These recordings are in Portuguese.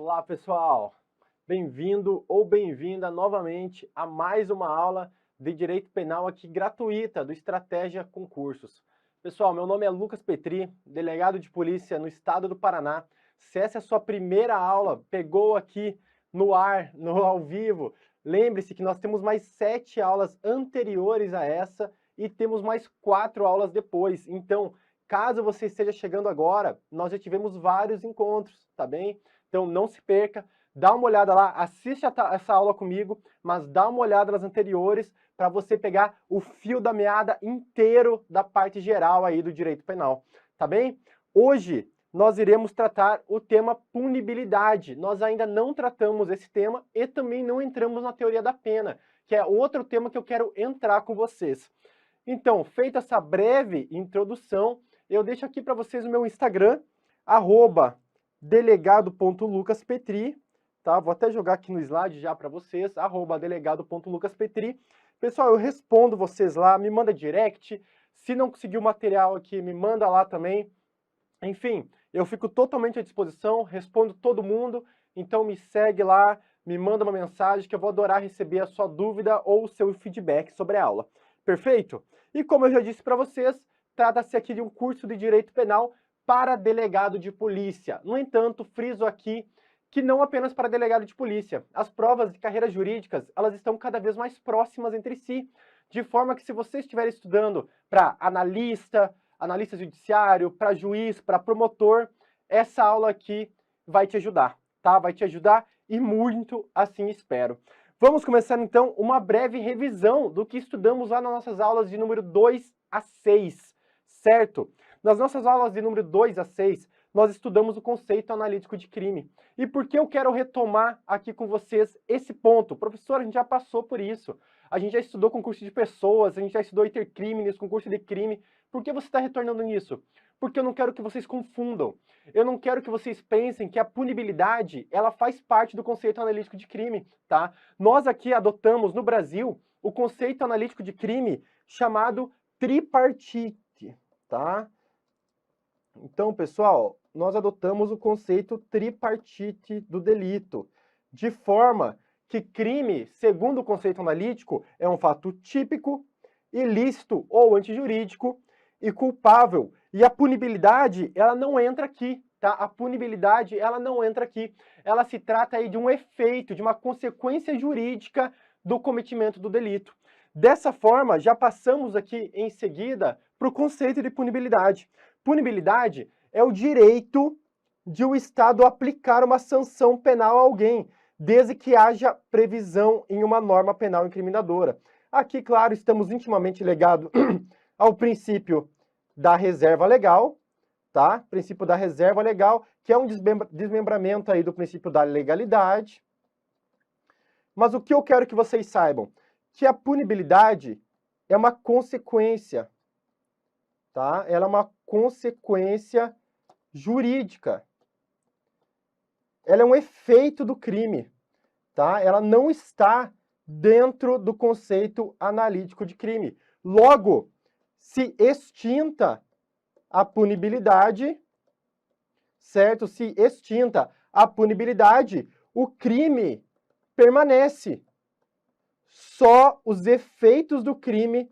Olá, pessoal! Bem-vindo ou bem-vinda novamente a mais uma aula de Direito Penal aqui gratuita do Estratégia Concursos. Pessoal, meu nome é Lucas Petri, delegado de polícia no estado do Paraná. Se essa é a sua primeira aula, pegou aqui no ar, no ao vivo, lembre-se que nós temos mais 7 aulas anteriores a essa e temos mais 4 aulas depois. Então, caso você esteja chegando agora, nós já tivemos vários encontros, tá bem? Então não se perca, dá uma olhada lá, assiste essa aula comigo, mas dá uma olhada nas anteriores para você pegar o fio da meada inteiro da parte geral aí do direito penal, tá bem? Hoje nós iremos tratar o tema punibilidade. Nós ainda não tratamos esse tema e também não entramos na teoria da pena, que é outro tema que eu quero entrar com vocês. Então, feita essa breve introdução, eu deixo aqui para vocês o meu Instagram, @delegado.lucaspetri, tá? Vou até jogar aqui no slide já para vocês, @delegado.lucaspetri. Pessoal, eu respondo vocês lá, me manda direct. Se não conseguir o material aqui, me manda lá também. Enfim, eu fico totalmente à disposição, respondo todo mundo, então me segue lá, me manda uma mensagem que eu vou adorar receber a sua dúvida ou o seu feedback sobre a aula. Perfeito? E como eu já disse para vocês, trata-se aqui de um curso de Direito Penal para delegado de polícia. No entanto, friso aqui que não apenas para delegado de polícia. As provas de carreiras jurídicas, elas estão cada vez mais próximas entre si, de forma que se você estiver estudando para analista judiciário, para juiz, para promotor, essa aula aqui vai te ajudar, tá? Vai te ajudar e muito, assim espero. Vamos começar então uma breve revisão do que estudamos lá nas nossas aulas de número 2 a 6, certo? Nas nossas aulas de número 2 a 6, nós estudamos o conceito analítico de crime. E por que eu quero retomar aqui com vocês esse ponto? Professor, a gente já passou por isso. A gente já estudou concurso de pessoas, a gente já estudou intercrimes, concurso de crime. Por que você está retornando nisso? Porque eu não quero que vocês confundam. Eu não quero que vocês pensem que a punibilidade, ela faz parte do conceito analítico de crime, tá? Nós aqui adotamos no Brasil o conceito analítico de crime chamado tripartite, tá? Então, pessoal, nós adotamos o conceito tripartite do delito, de forma que crime, segundo o conceito analítico, é um fato típico, ilícito ou antijurídico e culpável. E a punibilidade, ela não entra aqui, tá? A punibilidade, ela não entra aqui. Ela se trata aí de um efeito, de uma consequência jurídica do cometimento do delito. Dessa forma, já passamos aqui em seguida para o conceito de punibilidade. Punibilidade é o direito de o Estado aplicar uma sanção penal a alguém, desde que haja previsão em uma norma penal incriminadora. Aqui, claro, estamos intimamente ligados ao princípio da reserva legal, tá? Princípio da reserva legal, que é um desmembramento aí do princípio da legalidade. Mas o que eu quero que vocês saibam? Que a punibilidade é uma consequência, tá? Ela é uma consequência jurídica. Ela é um efeito do crime, tá? Ela não está dentro do conceito analítico de crime. Logo, se extinta a punibilidade, certo? Se extinta a punibilidade, o crime permanece. Só os efeitos do crime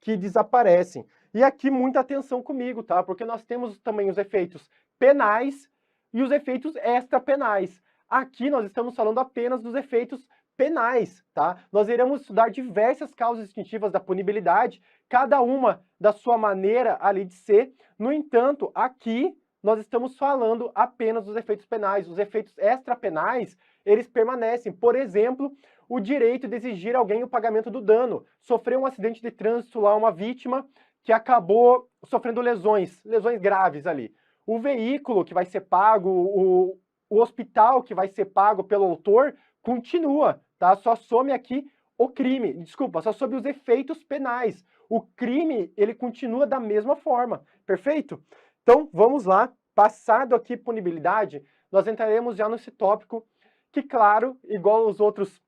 que desaparecem. E aqui muita atenção comigo, tá? Porque nós temos também os efeitos penais e os efeitos extrapenais. Aqui nós estamos falando apenas dos efeitos penais, tá? Nós iremos estudar diversas causas distintivas da punibilidade, cada uma da sua maneira ali de ser. No entanto, aqui nós estamos falando apenas dos efeitos penais. Os efeitos extrapenais, eles permanecem. Por exemplo, o direito de exigir a alguém o pagamento do dano. Sofreu um acidente de trânsito lá, uma vítima que acabou sofrendo lesões graves ali. O veículo que vai ser pago, o hospital que vai ser pago pelo autor, continua, tá? Só some aqui o crime, desculpa, só sobre os efeitos penais. O crime, ele continua da mesma forma, perfeito? Então, vamos lá. Passado aqui punibilidade, nós entraremos já nesse tópico que, claro, igual os outros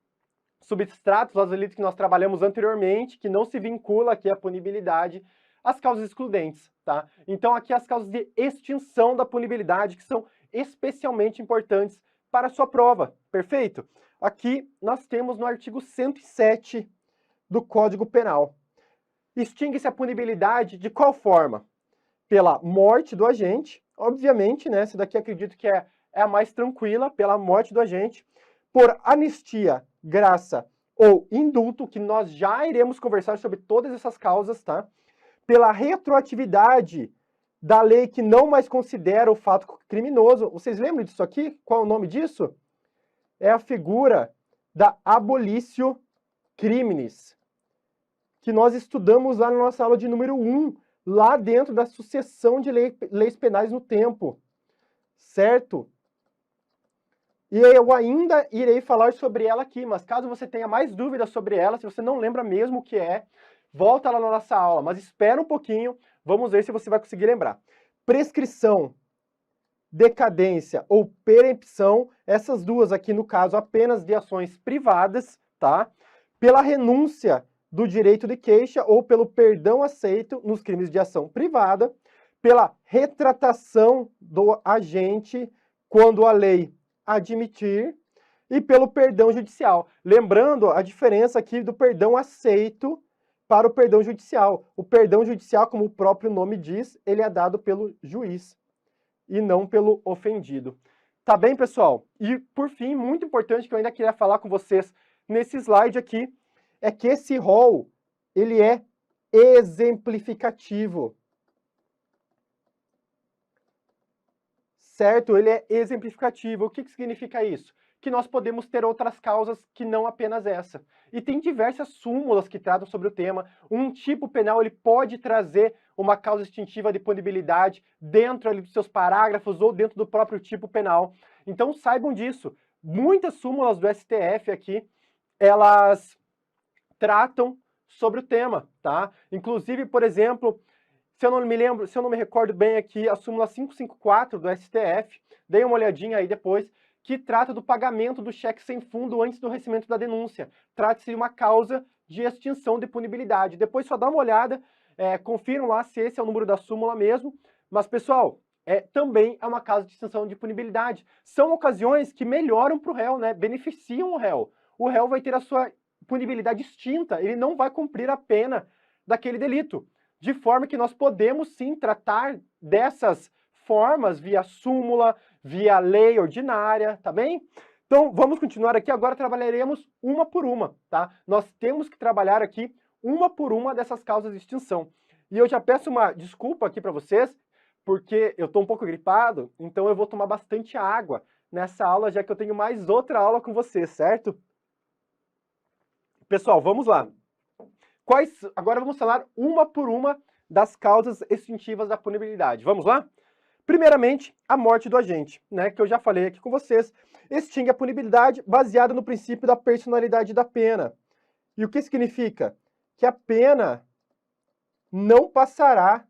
substratos, os delitos que nós trabalhamos anteriormente, que não se vincula aqui à punibilidade, as causas excludentes, tá? Então aqui as causas de extinção da punibilidade, que são especialmente importantes para a sua prova, perfeito? Aqui nós temos no artigo 107 do Código Penal. Extingue-se a punibilidade de qual forma? Pela morte do agente, obviamente, né? Essa daqui acredito que é a mais tranquila, pela morte do agente, por anistia, graça ou indulto, que nós já iremos conversar sobre todas essas causas, tá? Pela retroatividade da lei que não mais considera o fato criminoso. Vocês lembram disso aqui? Qual é o nome disso? É a figura da abolitio criminis, que nós estudamos lá na nossa aula de número 1, lá dentro da sucessão de leis penais no tempo, certo? E eu ainda irei falar sobre ela aqui, mas caso você tenha mais dúvidas sobre ela, se você não lembra mesmo o que é, volta lá na nossa aula, mas espera um pouquinho, vamos ver se você vai conseguir lembrar. Prescrição, decadência ou perempção, essas duas aqui no caso apenas de ações privadas, tá? Pela renúncia do direito de queixa ou pelo perdão aceito nos crimes de ação privada, pela retratação do agente quando a lei admitir e pelo perdão judicial. Lembrando a diferença aqui do perdão aceito para o perdão judicial. O perdão judicial, como o próprio nome diz, ele é dado pelo juiz e não pelo ofendido. Tá bem, pessoal? E, por fim, muito importante que eu ainda queria falar com vocês nesse slide aqui, é que esse rol, ele é exemplificativo. Certo? Ele é exemplificativo. O que significa isso? Que nós podemos ter outras causas que não apenas essa. E tem diversas súmulas que tratam sobre o tema. Um tipo penal ele pode trazer uma causa extintiva de punibilidade dentro ali dos seus parágrafos ou dentro do próprio tipo penal. Então saibam disso. Muitas súmulas do STF aqui, elas tratam sobre o tema, tá? Inclusive, por exemplo, se eu não me recordo bem aqui, a súmula 554 do STF, dei uma olhadinha aí depois, que trata do pagamento do cheque sem fundo antes do recebimento da denúncia. Trata-se de uma causa de extinção de punibilidade. Depois só dá uma olhada, confiram lá se esse é o número da súmula mesmo. Mas, pessoal, também é uma causa de extinção de punibilidade. São ocasiões que melhoram para o réu, né? Beneficiam o réu. O réu vai ter a sua punibilidade extinta, ele não vai cumprir a pena daquele delito. De forma que nós podemos sim tratar dessas formas via súmula, via lei ordinária, tá bem? Então vamos continuar aqui, agora trabalharemos uma por uma, tá? Nós temos que trabalhar aqui uma por uma dessas causas de extinção. E eu já peço uma desculpa aqui para vocês, porque eu estou um pouco gripado, então eu vou tomar bastante água nessa aula, já que eu tenho mais outra aula com vocês, certo? Pessoal, vamos lá. Agora vamos falar uma por uma das causas extintivas da punibilidade. Vamos lá? Primeiramente, a morte do agente, né, que eu já falei aqui com vocês, extingue a punibilidade baseada no princípio da personalidade da pena. E o que significa? Que a pena não passará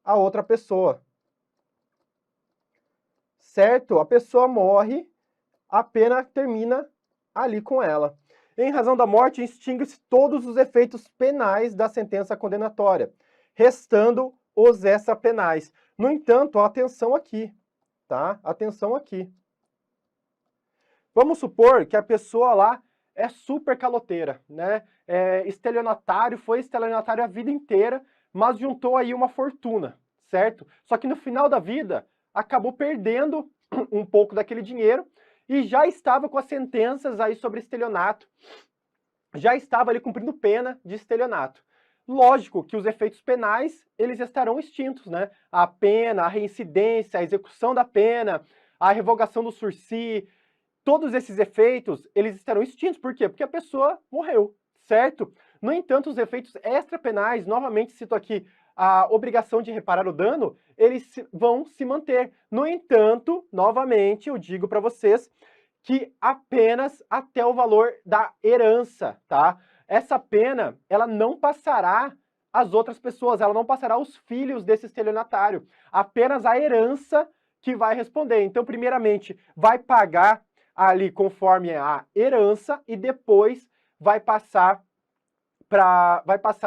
a outra pessoa. Certo? A pessoa morre, a pena termina ali com ela. Em razão da morte, extingue-se todos os efeitos penais da sentença condenatória, restando os extrapenais. No entanto, atenção aqui, tá? Atenção aqui. Vamos supor que a pessoa lá é super caloteira, né? Foi estelionatário a vida inteira, mas juntou aí uma fortuna, certo? Só que no final da vida, acabou perdendo um pouco daquele dinheiro e já estava com as sentenças aí sobre estelionato, já estava ali cumprindo pena de estelionato. Lógico que os efeitos penais, eles estarão extintos, né? A pena, a reincidência, a execução da pena, a revogação do sursi, todos esses efeitos, eles estarão extintos. Por quê? Porque a pessoa morreu, certo? No entanto, os efeitos extrapenais, novamente cito aqui a obrigação de reparar o dano, eles vão se manter. No entanto, novamente, eu digo para vocês que apenas até o valor da herança, tá? Essa pena, ela não passará às outras pessoas, ela não passará aos filhos desse estelionatário. Apenas a herança que vai responder. Então, primeiramente, vai pagar ali conforme a herança e depois vai passar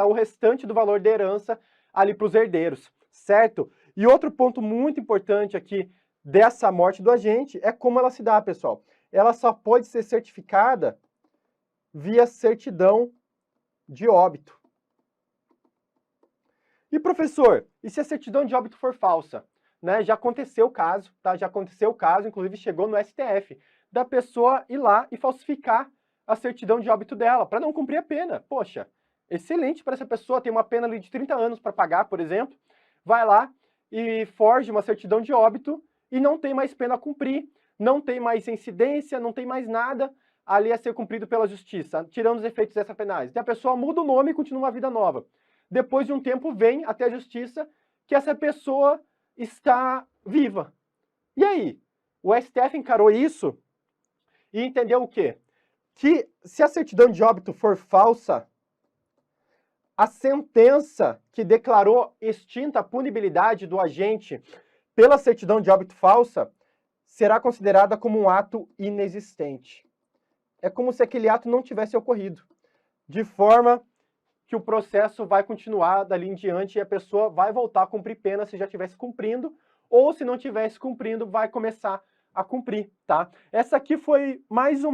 o restante do valor da herança ali para os herdeiros, certo? E outro ponto muito importante aqui dessa morte do agente é como ela se dá, pessoal. Ela só pode ser certificada via certidão de óbito. E professor, e se a certidão de óbito for falsa? Né? Já aconteceu o caso, tá? Já aconteceu o caso, inclusive chegou no STF, da pessoa ir lá e falsificar a certidão de óbito dela, para não cumprir a pena. Poxa, excelente para essa pessoa, tem uma pena ali de 30 anos para pagar, por exemplo, vai lá e forja uma certidão de óbito e não tem mais pena a cumprir, não tem mais incidência, não tem mais nada ali a ser cumprido pela justiça, tirando os efeitos dessa penais. E a pessoa muda o nome e continua uma vida nova. Depois de um tempo vem até a justiça que essa pessoa está viva. E aí? O STF encarou isso e entendeu o quê? Que se a certidão de óbito for falsa, a sentença que declarou extinta a punibilidade do agente pela certidão de óbito falsa será considerada como um ato inexistente. É como se aquele ato não tivesse ocorrido, de forma que o processo vai continuar dali em diante e a pessoa vai voltar a cumprir pena se já estivesse cumprindo, ou se não estivesse cumprindo, vai começar a cumprir, tá? Essa aqui foi mais um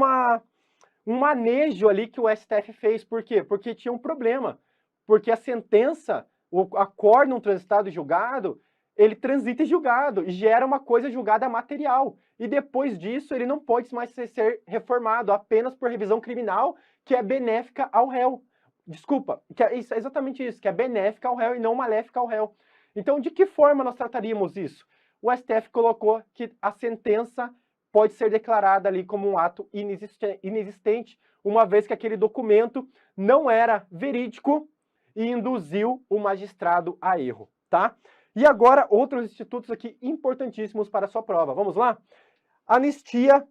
manejo ali que o STF fez. Por quê? Porque tinha um problema. Porque a sentença, o acórdão transitado e julgado, ele transita em julgado e gera uma coisa julgada material. E depois disso, ele não pode mais ser reformado apenas por revisão criminal, que é benéfica ao réu. Desculpa, que é exatamente isso, que é benéfica ao réu e não maléfica ao réu. Então, de que forma nós trataríamos isso? O STF colocou que a sentença pode ser declarada ali como um ato inexistente, uma vez que aquele documento não era verídico e induziu o magistrado a erro, tá? E agora, outros institutos aqui importantíssimos para a sua prova. Vamos lá? Anistia,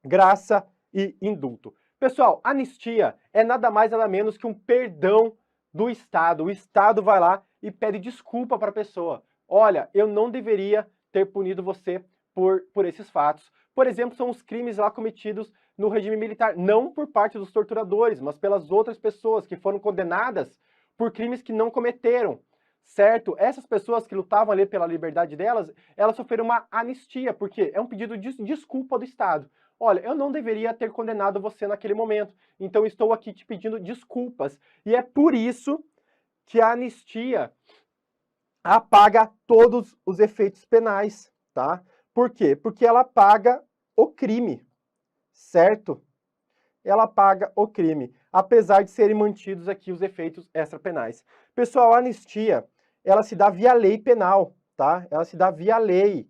graça e indulto. Pessoal, anistia é nada mais nada menos que um perdão do Estado. O Estado vai lá e pede desculpa para a pessoa. Olha, eu não deveria ter punido você por esses fatos. Por exemplo, são os crimes lá cometidos no regime militar, não por parte dos torturadores, mas pelas outras pessoas que foram condenadas por crimes que não cometeram, certo? Essas pessoas que lutavam ali pela liberdade delas, elas sofreram uma anistia, porque é um pedido de desculpa do Estado. Olha, eu não deveria ter condenado você naquele momento, então estou aqui te pedindo desculpas. E é por isso que a anistia apaga todos os efeitos penais, tá? Por quê? Porque ela apaga o crime, certo? Ela apaga o crime, apesar de serem mantidos aqui os efeitos extrapenais. Pessoal, a anistia, ela se dá via lei penal, tá? Ela se dá via lei.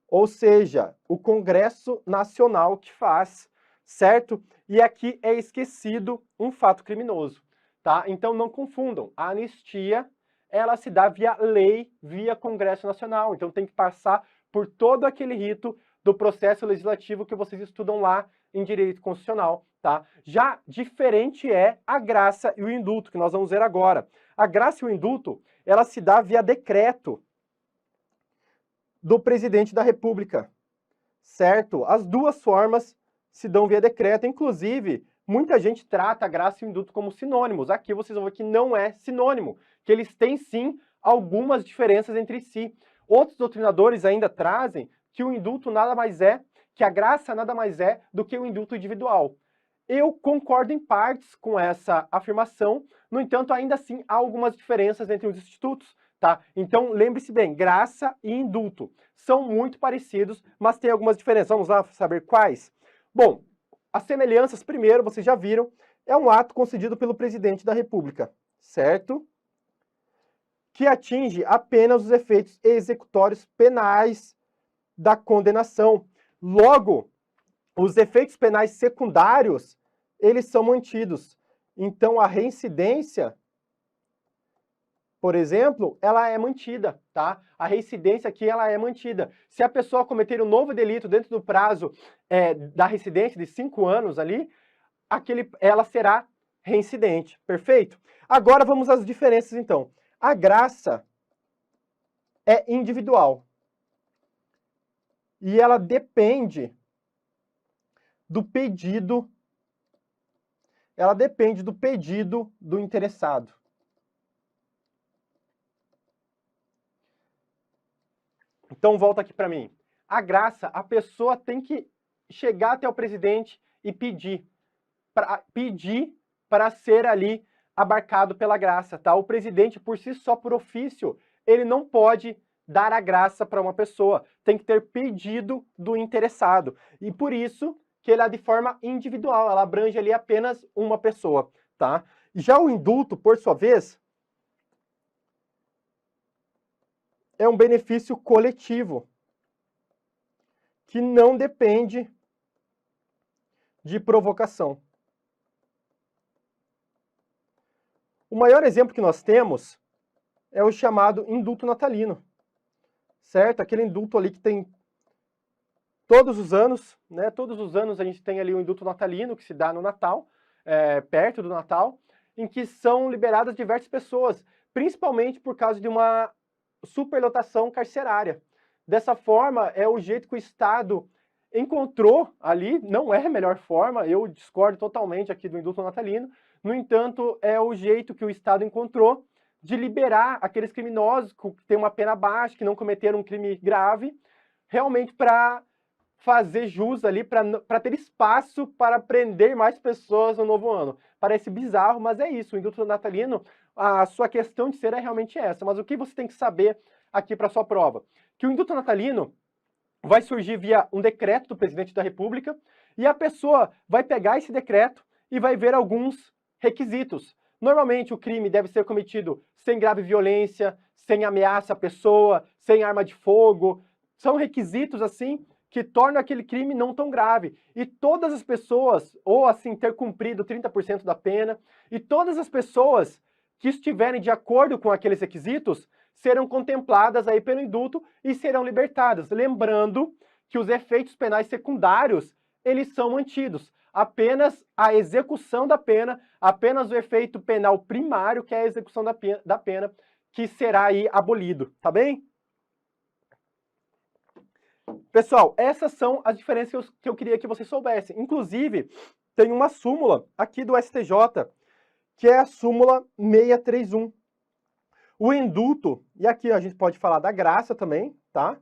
Ou seja, o Congresso Nacional que faz, certo? E aqui é esquecido um fato criminoso, tá? Então não confundam, a anistia, ela se dá via lei, via Congresso Nacional, então tem que passar por todo aquele rito do processo legislativo que vocês estudam lá em Direito Constitucional, tá? Já diferente é a graça e o indulto, que nós vamos ver agora. A graça e o indulto, ela se dá via decreto do presidente da República, certo? As duas formas se dão via decreto, inclusive, muita gente trata a graça e o indulto como sinônimos. Aqui vocês vão ver que não é sinônimo, que eles têm sim algumas diferenças entre si. Outros doutrinadores ainda trazem que o indulto nada mais é, que a graça nada mais é do que o indulto individual. Eu concordo em partes com essa afirmação, no entanto, ainda assim há algumas diferenças entre os institutos, tá? Então, lembre-se bem, graça e indulto são muito parecidos, mas tem algumas diferenças. Vamos lá saber quais? Bom, as semelhanças, primeiro, vocês já viram, é um ato concedido pelo presidente da República, certo? Que atinge apenas os efeitos executórios penais da condenação. Logo, os efeitos penais secundários, eles são mantidos. Então, a reincidência, por exemplo, ela é mantida, tá? A reincidência aqui, ela é mantida. Se a pessoa cometer um novo delito dentro do prazo da reincidência de 5 anos ali, ela será reincidente, perfeito? Agora vamos às diferenças, então. A graça é individual. E ela depende do pedido, do interessado. Então volta aqui para mim. A graça, a pessoa tem que chegar até o presidente e pedir para ser ali abarcado pela graça, tá? O presidente por si só, por ofício, ele não pode dar a graça para uma pessoa, tem que ter pedido do interessado. E por isso que ele é de forma individual, ela abrange ali apenas uma pessoa, tá? Já o indulto, por sua vez, é um benefício coletivo, que não depende de provocação. O maior exemplo que nós temos é o chamado indulto natalino, certo? Aquele indulto ali que tem todos os anos, né? Todos os anos a gente tem ali o indulto natalino, que se dá no Natal, perto do Natal, em que são liberadas diversas pessoas, principalmente por causa de uma superlotação carcerária. Dessa forma, é o jeito que o Estado encontrou ali, não é a melhor forma, eu discordo totalmente aqui do indulto natalino, no entanto, é o jeito que o Estado encontrou de liberar aqueles criminosos que têm uma pena baixa, que não cometeram um crime grave, realmente para fazer jus ali, para ter espaço para prender mais pessoas no novo ano. Parece bizarro, mas é isso, o indulto natalino, a sua questão de ser é realmente essa. Mas o que você tem que saber aqui para sua prova? Que o indulto natalino vai surgir via um decreto do presidente da República e a pessoa vai pegar esse decreto e vai ver alguns requisitos. Normalmente o crime deve ser cometido sem grave violência, sem ameaça à pessoa, sem arma de fogo. São requisitos assim que tornam aquele crime não tão grave. E todas as pessoas, ou assim, ter cumprido 30% da pena, e todas as pessoas que estiverem de acordo com aqueles requisitos serão contempladas aí pelo indulto e serão libertadas. Lembrando que os efeitos penais secundários, eles são mantidos. Apenas a execução da pena, apenas o efeito penal primário, que é a execução da pena, que será aí abolido, tá bem? Pessoal, essas são as diferenças que eu queria que vocês soubessem. Inclusive, tem uma súmula aqui do STJ, que é a súmula 631. O indulto, e aqui a gente pode falar da graça também, tá?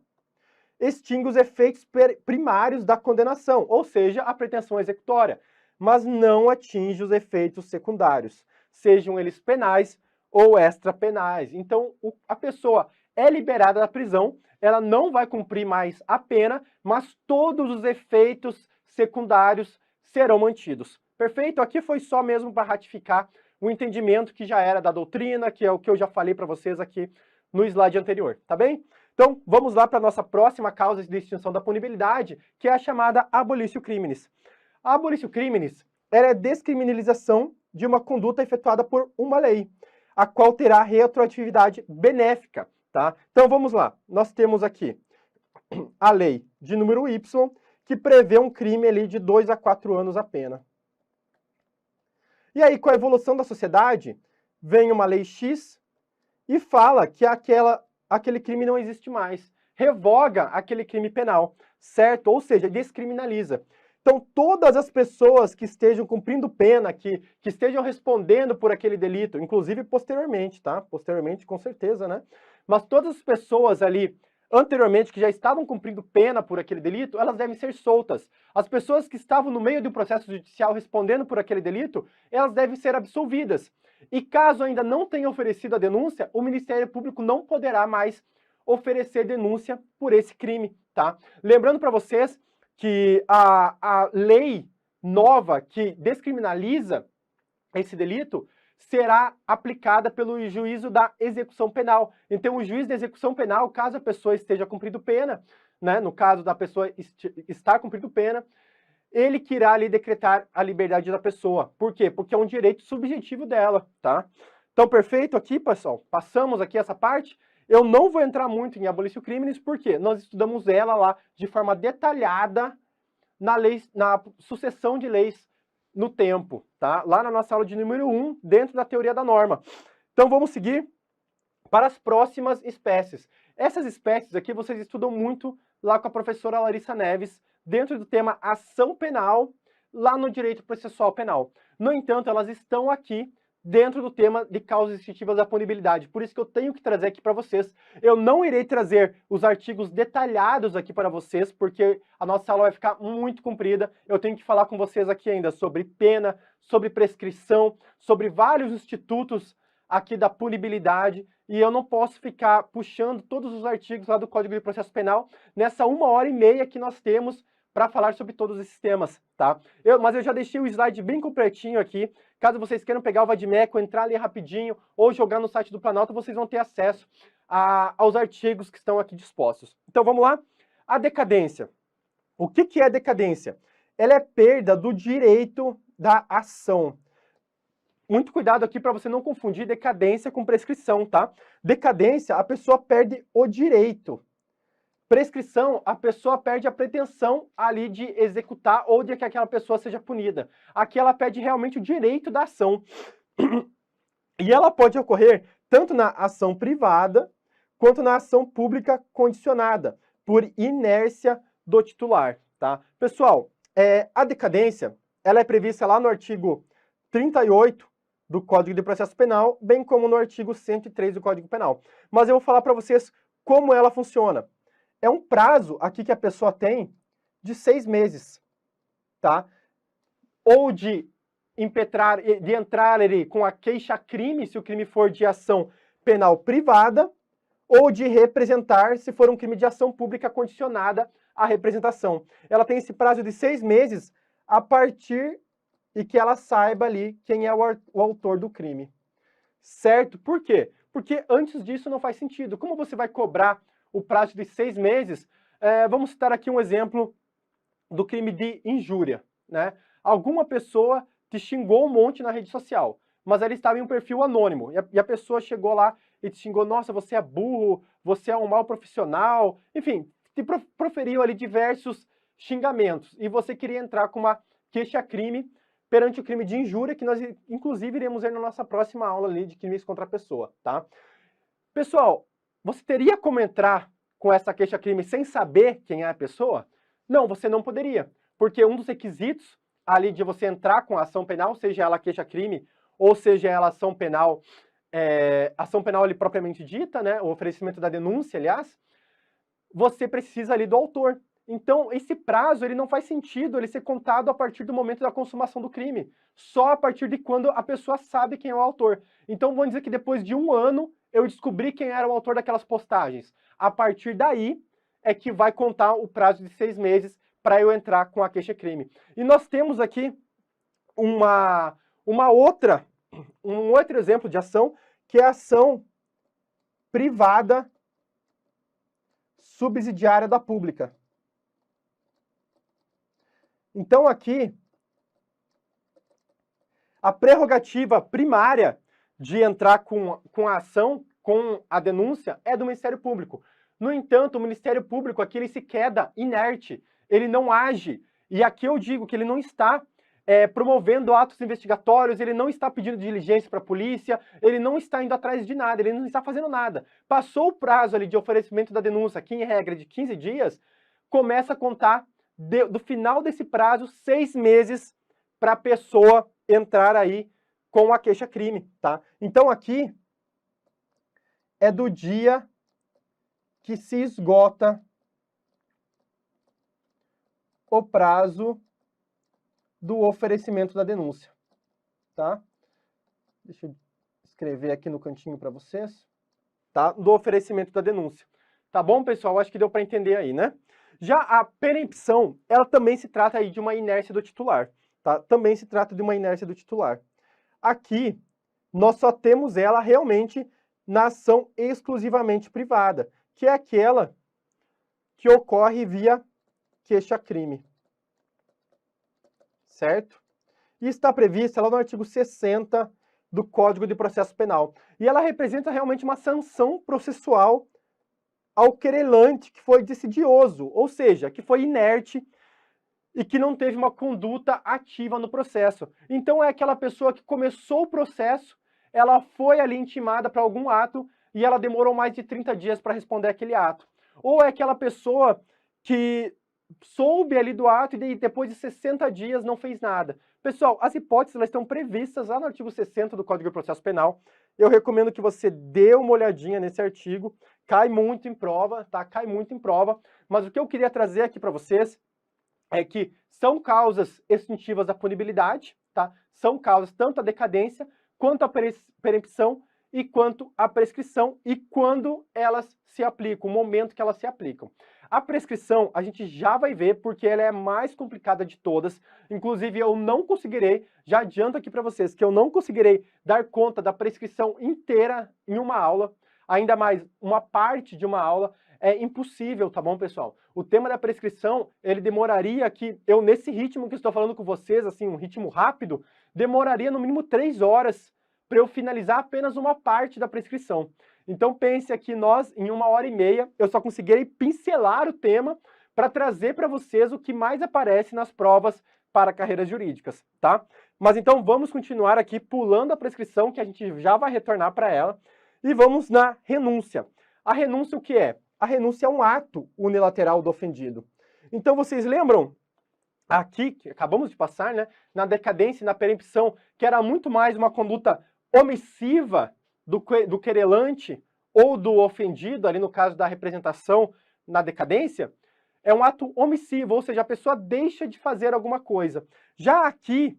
Extingue os efeitos primários da condenação, ou seja, a pretensão executória, mas não atinge os efeitos secundários, sejam eles penais ou extrapenais. Então, a pessoa é liberada da prisão, ela não vai cumprir mais a pena, mas todos os efeitos secundários serão mantidos. Perfeito? Aqui foi só mesmo para ratificar o entendimento que já era da doutrina, que é o que eu já falei para vocês aqui no slide anterior, tá bem? Então, vamos lá para a nossa próxima causa de extinção da punibilidade, que é a chamada abolitio criminis. A abolitio criminis é a descriminalização de uma conduta efetuada por uma lei, a qual terá retroatividade benéfica, tá? Então, vamos lá. Nós temos aqui a lei de número Y, que prevê um crime ali de 2 a 4 anos a pena. E aí, com a evolução da sociedade, vem uma lei X e fala que aquele crime não existe mais. Revoga aquele crime penal, certo? Ou seja, descriminaliza. Então, todas as pessoas que estejam cumprindo pena, que estejam respondendo por aquele delito, inclusive posteriormente, tá? Posteriormente, com certeza, né? Mas todas as pessoas ali, anteriormente, que já estavam cumprindo pena por aquele delito, elas devem ser soltas. As pessoas que estavam no meio do processo judicial respondendo por aquele delito, elas devem ser absolvidas. E caso ainda não tenha oferecido a denúncia, o Ministério Público não poderá mais oferecer denúncia por esse crime, tá? Lembrando para vocês que a lei nova que descriminaliza esse delito será aplicada pelo juízo da execução penal. Então, o juiz da execução penal, caso a pessoa esteja cumprindo pena, né, no caso da pessoa estar cumprindo pena, ele que irá ali decretar a liberdade da pessoa. Por quê? Porque é um direito subjetivo dela, tá? Então, perfeito aqui, pessoal? Passamos aqui essa parte. Eu não vou entrar muito em abolitio criminis, porque nós estudamos ela lá de forma detalhada na sucessão de leis no tempo, tá? Lá na nossa aula de número 1, dentro da teoria da norma. Então, vamos seguir para as próximas espécies. Essas espécies aqui vocês estudam muito lá com a professora Larissa Neves, dentro do tema ação penal, lá no direito processual penal. No entanto, elas estão aqui dentro do tema de causas instintivas da punibilidade. Por isso que eu tenho que trazer aqui para vocês. Eu não irei trazer os artigos detalhados aqui para vocês, porque a nossa aula vai ficar muito comprida. Eu tenho que falar com vocês aqui ainda sobre pena, sobre prescrição, sobre vários institutos aqui da punibilidade, e eu não posso ficar puxando todos os artigos lá do Código de Processo Penal nessa 1h30 que nós temos para falar sobre todos esses temas, tá? Mas eu já deixei o slide bem completinho aqui. Caso vocês queiram pegar o Vadimeco, entrar ali rapidinho ou jogar no site do Planalto, vocês vão ter acesso aos artigos que estão aqui dispostos. Então vamos lá? A decadência. O que é decadência? Ela é perda do direito da ação. Muito cuidado aqui para você não confundir decadência com prescrição, tá? Decadência, a pessoa perde o direito. Prescrição, a pessoa perde a pretensão ali de executar ou de que aquela pessoa seja punida. Aqui ela perde realmente o direito da ação. E ela pode ocorrer tanto na ação privada quanto na ação pública condicionada, por inércia do titular, tá? Pessoal, a decadência, ela é prevista lá no artigo 38 do Código de Processo Penal, bem como no artigo 103 do Código Penal. Mas eu vou falar para vocês como ela funciona. É um prazo aqui que a pessoa tem de 6 meses, tá? Ou de impetrar, de entrar ali com a queixa-crime, se o crime for de ação penal privada, ou de representar, se for um crime de ação pública condicionada à representação. Ela tem esse prazo de 6 meses a partir de que ela saiba ali quem é o autor do crime. Certo? Por quê? Porque antes disso não faz sentido. Como você vai cobrar o prazo de 6 meses? Vamos citar aqui um exemplo do crime de injúria, né? Alguma pessoa te xingou um monte na rede social, mas ela estava em um perfil anônimo, e a pessoa chegou lá e te xingou, nossa, você é burro, você é um mau profissional, enfim, te proferiu ali diversos xingamentos, e você queria entrar com uma queixa-crime perante o crime de injúria, que nós, inclusive, iremos ver na nossa próxima aula ali de crimes contra a pessoa, tá? Pessoal, você teria como entrar com essa queixa-crime sem saber quem é a pessoa? Não, você não poderia, porque um dos requisitos ali de você entrar com a ação penal, seja ela queixa-crime, ou seja ela ação penal ali propriamente dita, né, o oferecimento da denúncia, aliás, você precisa ali do autor. Então, esse prazo, ele não faz sentido ele ser contado a partir do momento da consumação do crime, só a partir de quando a pessoa sabe quem é o autor. Então, vamos dizer que depois de 1 ano, eu descobri quem era o autor daquelas postagens. A partir daí, é que vai contar o prazo de 6 meses para eu entrar com a queixa-crime. E nós temos aqui um outro exemplo de ação, que é a ação privada subsidiária da pública. Então, aqui, a prerrogativa primária de entrar com a ação, com a denúncia, é do Ministério Público. No entanto, o Ministério Público aqui ele se queda inerte, ele não age. E aqui eu digo que ele não está promovendo atos investigatórios, ele não está pedindo diligência para a polícia, ele não está indo atrás de nada, ele não está fazendo nada. Passou o prazo ali de oferecimento da denúncia, que em regra é de 15 dias, começa a contar do final desse prazo 6 meses para a pessoa entrar aí com a queixa-crime, tá? Então aqui é do dia que se esgota o prazo do oferecimento da denúncia, tá? Deixa eu escrever aqui no cantinho para vocês, tá? Do oferecimento da denúncia. Tá bom, pessoal? Acho que deu para entender aí, né? Já a perempção, ela também se trata aí de uma inércia do titular, tá? Também se trata de uma inércia do titular. Aqui, nós só temos ela realmente na ação exclusivamente privada, que é aquela que ocorre via queixa-crime. Certo? E está prevista lá no artigo 60 do Código de Processo Penal. E ela representa realmente uma sanção processual ao querelante que foi decidioso, ou seja, que foi inerte e que não teve uma conduta ativa no processo. Então é aquela pessoa que começou o processo, ela foi ali intimada para algum ato e ela demorou mais de 30 dias para responder aquele ato. Ou é aquela pessoa que soube ali do ato e depois de 60 dias não fez nada. Pessoal, as hipóteses elas estão previstas lá no artigo 60 do Código de Processo Penal. Eu recomendo que você dê uma olhadinha nesse artigo. Cai muito em prova, tá? Cai muito em prova. Mas o que eu queria trazer aqui para vocês é que são causas extintivas da punibilidade, tá? São causas tanto a decadência quanto a perempção e quanto a prescrição e quando elas se aplicam, o momento que elas se aplicam. A prescrição a gente já vai ver porque ela é a mais complicada de todas. Inclusive eu não conseguirei, já adianto aqui para vocês que eu não conseguirei dar conta da prescrição inteira em uma aula, ainda mais uma parte de uma aula. É impossível, tá bom, pessoal? O tema da prescrição, ele demoraria aqui, eu nesse ritmo que estou falando com vocês, assim, um ritmo rápido, demoraria no mínimo 3 horas para eu finalizar apenas uma parte da prescrição. Então pense aqui, nós, em 1h30, eu só conseguirei pincelar o tema para trazer para vocês o que mais aparece nas provas para carreiras jurídicas, tá? Mas então vamos continuar aqui pulando a prescrição, que a gente já vai retornar para ela, e vamos na renúncia. A renúncia o que é? A renúncia é um ato unilateral do ofendido. Então vocês lembram aqui, que acabamos de passar, né, na decadência e na perempção, que era muito mais uma conduta omissiva do querelante ou do ofendido, ali no caso da representação na decadência, é um ato omissivo, ou seja, a pessoa deixa de fazer alguma coisa. Já aqui,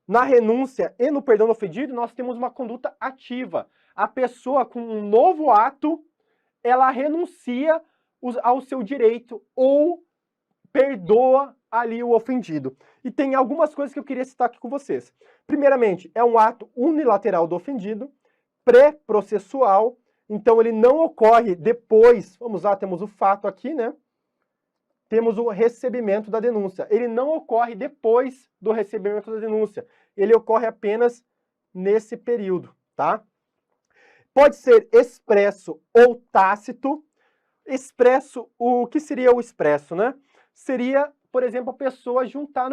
na renúncia e no perdão do ofendido, nós temos uma conduta ativa. A pessoa com um novo ato, ela renuncia ao seu direito ou perdoa ali o ofendido. E tem algumas coisas que eu queria citar aqui com vocês. Primeiramente, é um ato unilateral do ofendido, pré-processual, então ele não ocorre depois, vamos lá, temos o fato aqui, né? Temos o recebimento da denúncia. Ele não ocorre depois do recebimento da denúncia, ele ocorre apenas nesse período, tá? Pode ser expresso ou tácito. Expresso, o que seria o expresso, né? Seria, por exemplo, a pessoa juntar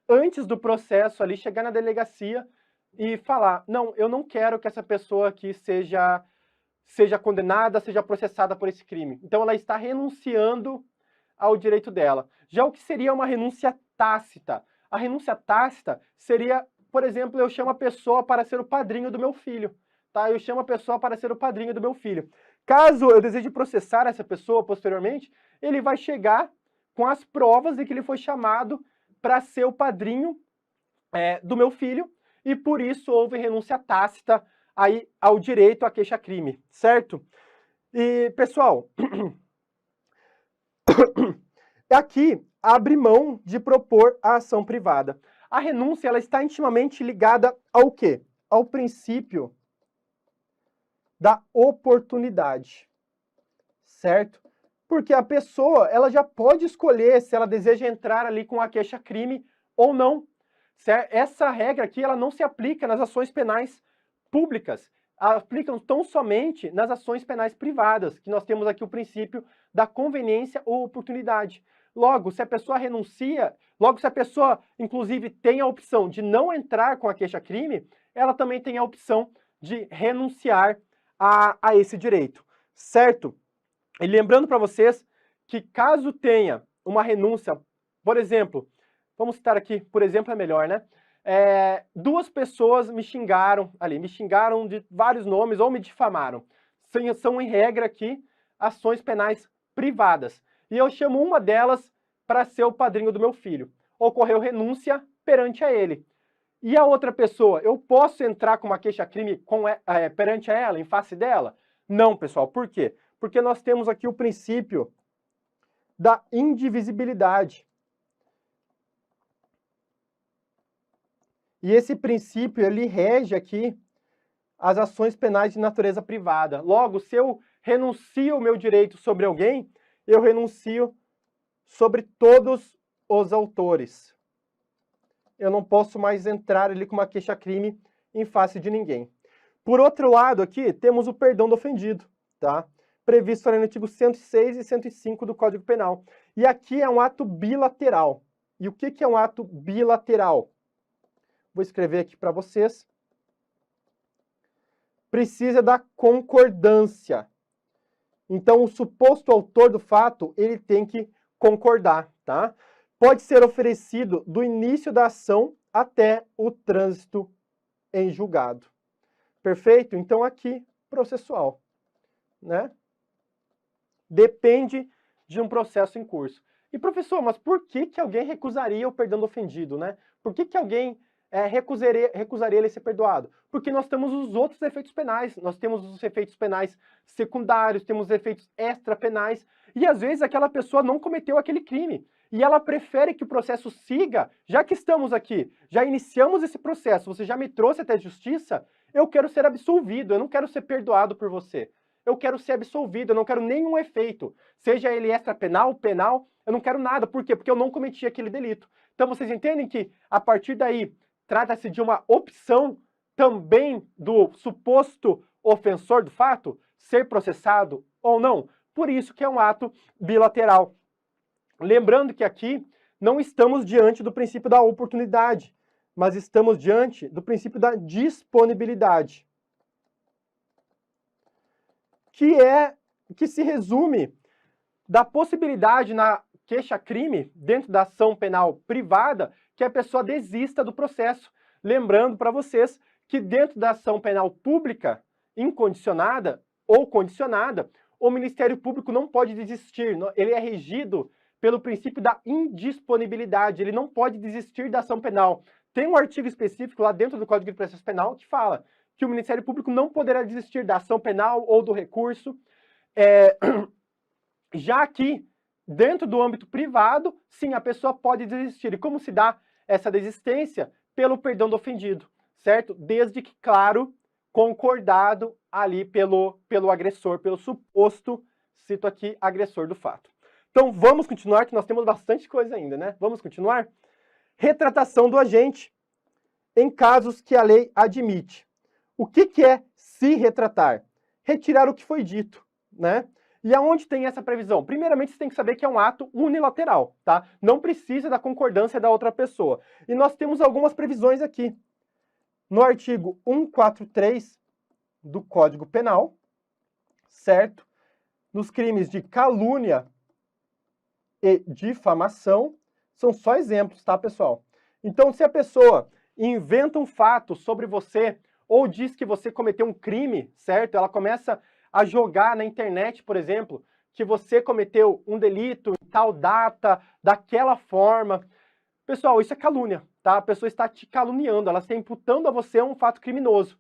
antes do processo ali, chegar na delegacia e falar, não, eu não quero que essa pessoa aqui seja condenada, seja processada por esse crime. Então ela está renunciando ao direito dela. Já o que seria uma renúncia tácita? A renúncia tácita seria, por exemplo, eu chamo a pessoa para ser o padrinho do meu filho. Tá? Eu chamo a pessoa para ser o padrinho do meu filho. Caso eu deseje processar essa pessoa posteriormente, ele vai chegar com as provas de que ele foi chamado para ser o padrinho do meu filho e por isso houve renúncia tácita aí ao direito à queixa-crime, certo? E, pessoal, aqui abre mão de propor a ação privada. A renúncia ela está intimamente ligada ao quê? Ao princípio da oportunidade, certo? Porque a pessoa, ela já pode escolher se ela deseja entrar ali com a queixa-crime ou não. Certo? Essa regra aqui, ela não se aplica nas ações penais públicas, aplicam tão somente nas ações penais privadas, que nós temos aqui o princípio da conveniência ou oportunidade. Logo, se a pessoa renuncia, logo se a pessoa, inclusive, tem a opção de não entrar com a queixa-crime, ela também tem a opção de renunciar a esse direito, certo? E lembrando para vocês que caso tenha uma renúncia, por exemplo, vamos citar aqui, por exemplo é melhor, né? Duas pessoas me xingaram de vários nomes ou me difamaram. São em regra aqui ações penais privadas. E eu chamo uma delas para ser o padrinho do meu filho. Ocorreu renúncia perante a ele. E a outra pessoa, eu posso entrar com uma queixa-crime perante ela, em face dela? Não, pessoal. Por quê? Porque nós temos aqui o princípio da indivisibilidade. E esse princípio, ele rege aqui as ações penais de natureza privada. Logo, se eu renuncio o meu direito sobre alguém, eu renuncio sobre todos os autores. Eu não posso mais entrar ali com uma queixa-crime em face de ninguém. Por outro lado, aqui, temos o perdão do ofendido, tá? Previsto ali no artigo 106 e 105 do Código Penal. E aqui é um ato bilateral. E o que é um ato bilateral? Vou escrever aqui para vocês. Precisa da concordância. Então, o suposto autor do fato, ele tem que concordar, tá? Pode ser oferecido do início da ação até o trânsito em julgado. Perfeito? Então aqui, processual, né? Depende de um processo em curso. E professor, mas por que alguém recusaria o perdão do ofendido, né? Por que alguém recusaria ele ser perdoado? Porque nós temos os outros efeitos penais, nós temos os efeitos penais secundários, temos os efeitos extrapenais, e às vezes aquela pessoa não cometeu aquele crime, e ela prefere que o processo siga, já que estamos aqui, já iniciamos esse processo, você já me trouxe até a justiça, eu quero ser absolvido, eu não quero ser perdoado por você. Eu quero ser absolvido, eu não quero nenhum efeito, seja ele extrapenal, penal, eu não quero nada. Por quê? Porque eu não cometi aquele delito. Então vocês entendem que, a partir daí, trata-se de uma opção também do suposto ofensor do fato ser processado ou não? Por isso que é um ato bilateral. Lembrando que aqui não estamos diante do princípio da oportunidade, mas estamos diante do princípio da disponibilidade, que se resume da possibilidade na queixa-crime, dentro da ação penal privada, que a pessoa desista do processo. Lembrando para vocês que dentro da ação penal pública, incondicionada ou condicionada, o Ministério Público não pode desistir, ele é regido pelo princípio da indisponibilidade, ele não pode desistir da ação penal. Tem um artigo específico lá dentro do Código de Processo Penal que fala que o Ministério Público não poderá desistir da ação penal ou do recurso, já que, dentro do âmbito privado, sim, a pessoa pode desistir. E como se dá essa desistência? Pelo perdão do ofendido, certo? Desde que, claro, concordado ali pelo agressor, pelo suposto, cito aqui, agressor do fato. Então, vamos continuar, que nós temos bastante coisa ainda, né? Vamos continuar? Retratação do agente em casos que a lei admite. O que é se retratar? Retirar o que foi dito, né? E aonde tem essa previsão? Primeiramente, você tem que saber que é um ato unilateral, tá? Não precisa da concordância da outra pessoa. E nós temos algumas previsões aqui. No artigo 143 do Código Penal, certo? Nos crimes de calúnia e difamação, são só exemplos, tá, pessoal? Então, se a pessoa inventa um fato sobre você ou diz que você cometeu um crime, certo? Ela começa a jogar na internet, por exemplo, que você cometeu um delito em tal data, daquela forma. Pessoal, isso é calúnia, tá? A pessoa está te caluniando, ela está imputando a você um fato criminoso.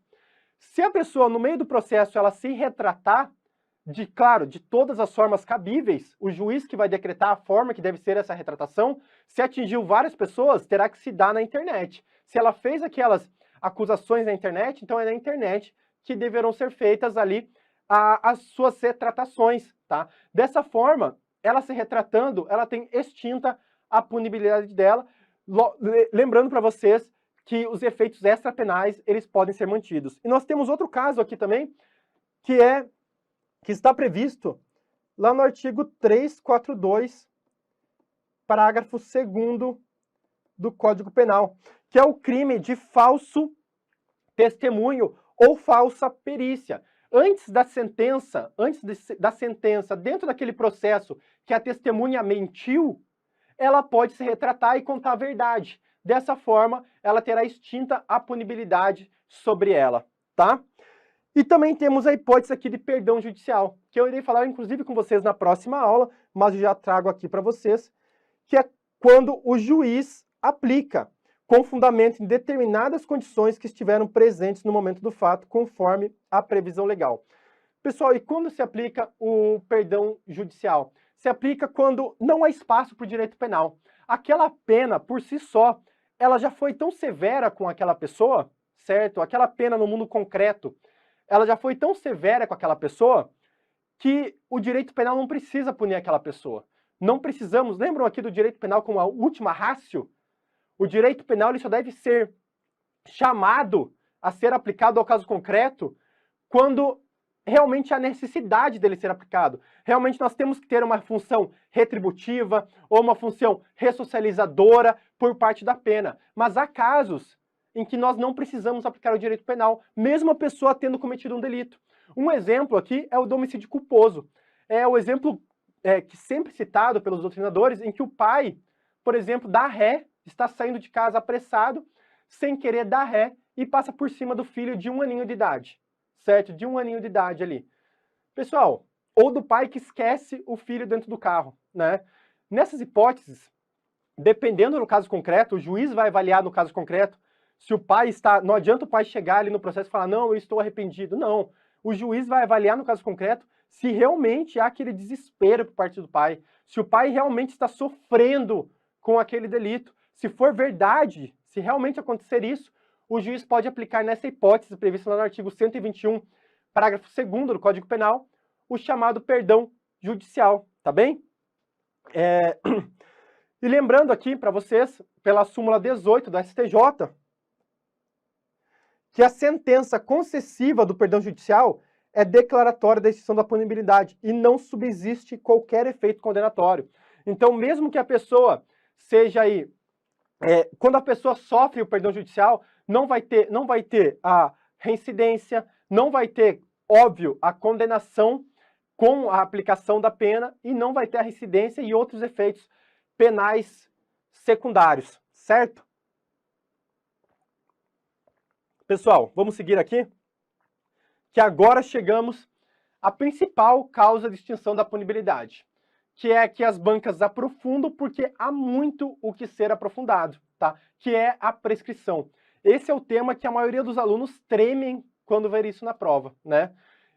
Se a pessoa, no meio do processo, ela se retratar, claro, de todas as formas cabíveis, o juiz que vai decretar a forma que deve ser essa retratação, se atingiu várias pessoas, terá que se dar na internet. Se ela fez aquelas acusações na internet, então é na internet que deverão ser feitas ali as suas retratações, tá? Dessa forma, ela se retratando, ela tem extinta a punibilidade dela, lembrando para vocês que os efeitos extrapenais, eles podem ser mantidos. E nós temos outro caso aqui também, que está previsto lá no artigo 342, parágrafo 2º do Código Penal, que é o crime de falso testemunho ou falsa perícia. Antes da sentença, dentro daquele processo que a testemunha mentiu, ela pode se retratar e contar a verdade. Dessa forma, ela terá extinta a punibilidade sobre ela, tá? E também temos a hipótese aqui de perdão judicial, que eu irei falar inclusive com vocês na próxima aula, mas eu já trago aqui para vocês, que é quando o juiz aplica com fundamento em determinadas condições que estiveram presentes no momento do fato, conforme a previsão legal. Pessoal, e quando se aplica o perdão judicial? Se aplica quando não há espaço para o direito penal. Aquela pena, por si só, ela já foi tão severa com aquela pessoa, certo? Aquela pena no mundo concreto, ela já foi tão severa com aquela pessoa que o direito penal não precisa punir aquela pessoa. Não precisamos, lembram aqui do direito penal como a última ratio? O direito penal ele só deve ser chamado a ser aplicado ao caso concreto quando realmente há necessidade dele ser aplicado. Realmente nós temos que ter uma função retributiva ou uma função ressocializadora por parte da pena. Mas há casos em que nós não precisamos aplicar o direito penal, mesmo a pessoa tendo cometido um delito. Um exemplo aqui é o do homicídio culposo. É o exemplo que sempre citado pelos doutrinadores, em que o pai, por exemplo, dá ré, está saindo de casa apressado, sem querer dar ré, e passa por cima do filho de 1 aninho de idade, certo? De 1 aninho de idade ali. Pessoal, ou do pai que esquece o filho dentro do carro, né? Nessas hipóteses, dependendo do caso concreto, o juiz vai avaliar no caso concreto se o pai está... Não adianta o pai chegar ali no processo e falar, não, eu estou arrependido. Não. O juiz vai avaliar no caso concreto se realmente há aquele desespero por parte do pai, se o pai realmente está sofrendo com aquele delito. Se for verdade, se realmente acontecer isso, o juiz pode aplicar nessa hipótese prevista lá no artigo 121, parágrafo 2º do Código Penal, o chamado perdão judicial, tá bem? E lembrando aqui para vocês, pela súmula 18 da STJ, que a sentença concessiva do perdão judicial é declaratória da extinção da punibilidade e não subsiste qualquer efeito condenatório. Então, mesmo que a pessoa seja aí, quando a pessoa sofre o perdão judicial, não vai ter a reincidência, não vai ter, óbvio, a condenação com a aplicação da pena e não vai ter a reincidência e outros efeitos penais secundários, certo? Pessoal, vamos seguir aqui, que agora chegamos à principal causa de extinção da punibilidade, que é que as bancas aprofundam porque há muito o que ser aprofundado, tá? Que é a prescrição. Esse é o tema que a maioria dos alunos tremem quando ver isso na prova, né?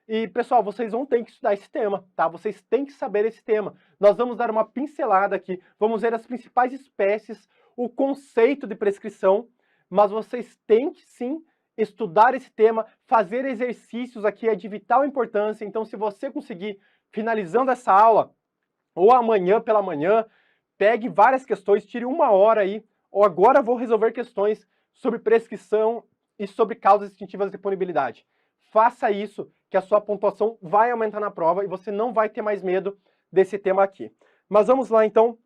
E, pessoal, vocês vão ter que estudar esse tema, tá? Vocês têm que saber esse tema. Nós vamos dar uma pincelada aqui, vamos ver as principais espécies, o conceito de prescrição, mas vocês têm que, sim, estudar esse tema, fazer exercícios aqui é de vital importância. Então, se você conseguir, finalizando essa aula, ou amanhã pela manhã, pegue várias questões, tire 1 hora aí, ou agora vou resolver questões sobre prescrição e sobre causas extintivas de punibilidade. Faça isso, que a sua pontuação vai aumentar na prova e você não vai ter mais medo desse tema aqui. Mas vamos lá, então,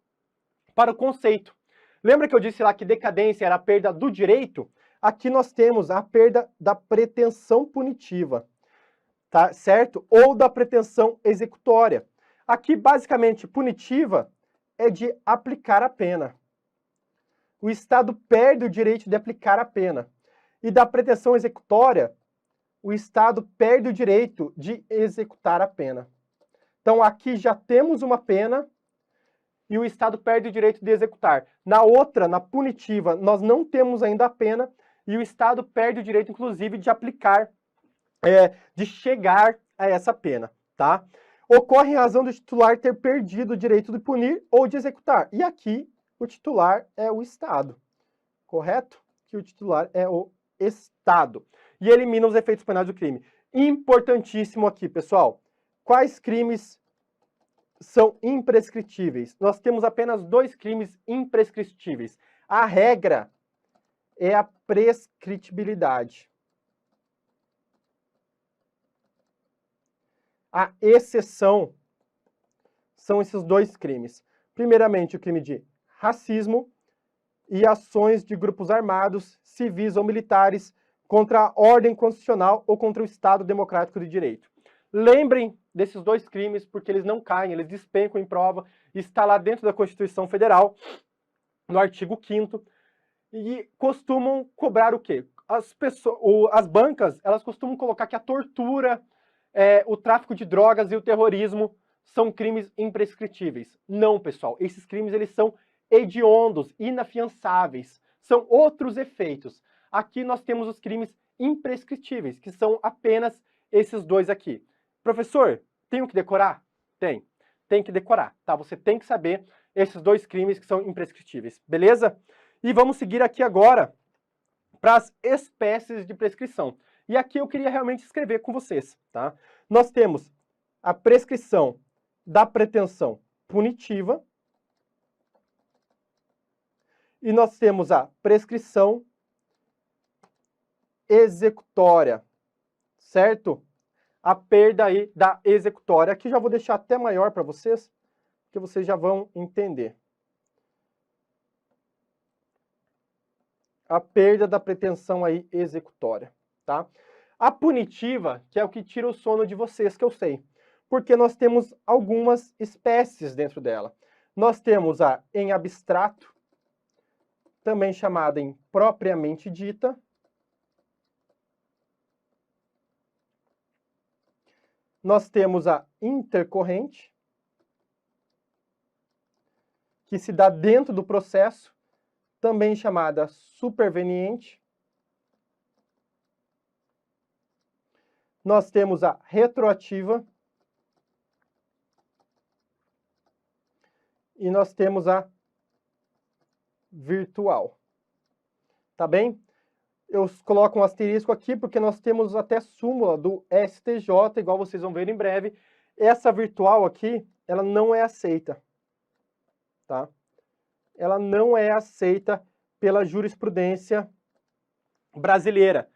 para o conceito. Lembra que eu disse lá que decadência era a perda do direito? Aqui nós temos a perda da pretensão punitiva, tá? Certo? Ou da pretensão executória. Aqui, basicamente, punitiva é de aplicar a pena. O Estado perde o direito de aplicar a pena. E da pretensão executória, o Estado perde o direito de executar a pena. Então, aqui já temos uma pena e o Estado perde o direito de executar. Na outra, na punitiva, nós não temos ainda a pena e o Estado perde o direito, inclusive, de aplicar, de chegar a essa pena, tá? Ocorre em razão do titular ter perdido o direito de punir ou de executar. E aqui, o titular é o Estado, correto? Que o titular é o Estado. E elimina os efeitos penais do crime. Importantíssimo aqui, pessoal. Quais crimes são imprescritíveis? Nós temos apenas 2 crimes imprescritíveis. A regra é a prescritibilidade. A exceção são esses 2 crimes. Primeiramente, o crime de racismo e ações de grupos armados, civis ou militares contra a ordem constitucional ou contra o Estado democrático de direito. Lembrem desses 2 crimes porque eles não caem, eles despencam em prova, está lá dentro da Constituição Federal, no artigo 5º, e costumam cobrar o quê? As bancas, elas costumam colocar que a tortura, o tráfico de drogas e o terrorismo são crimes imprescritíveis. Não, pessoal, esses crimes eles são hediondos, inafiançáveis, são outros efeitos. Aqui nós temos os crimes imprescritíveis, que são apenas esses 2 aqui. Professor, tenho que decorar? Tem que decorar, tá? Você tem que saber esses 2 crimes que são imprescritíveis, beleza? E vamos seguir aqui agora para as espécies de prescrição. E aqui eu queria realmente escrever com vocês, tá? Nós temos a prescrição da pretensão punitiva e nós temos a prescrição executória, certo? A perda aí da executória. Aqui já vou deixar até maior para vocês, que vocês já vão entender. A perda da pretensão aí executória, tá? A punitiva, que é o que tira o sono de vocês, que eu sei. porque nós temos algumas espécies dentro dela. Nós temos a em abstrato, também chamada em propriamente dita. Nós temos a intercorrente, que se dá dentro do processo, também chamada superveniente. Nós temos a retroativa. E nós temos a virtual. Tá bem? Eu coloco um asterisco aqui porque nós temos até súmula do STJ, igual vocês vão ver em breve. Essa virtual aqui, ela não é aceita. Tá? Ela não é aceita pela jurisprudência brasileira.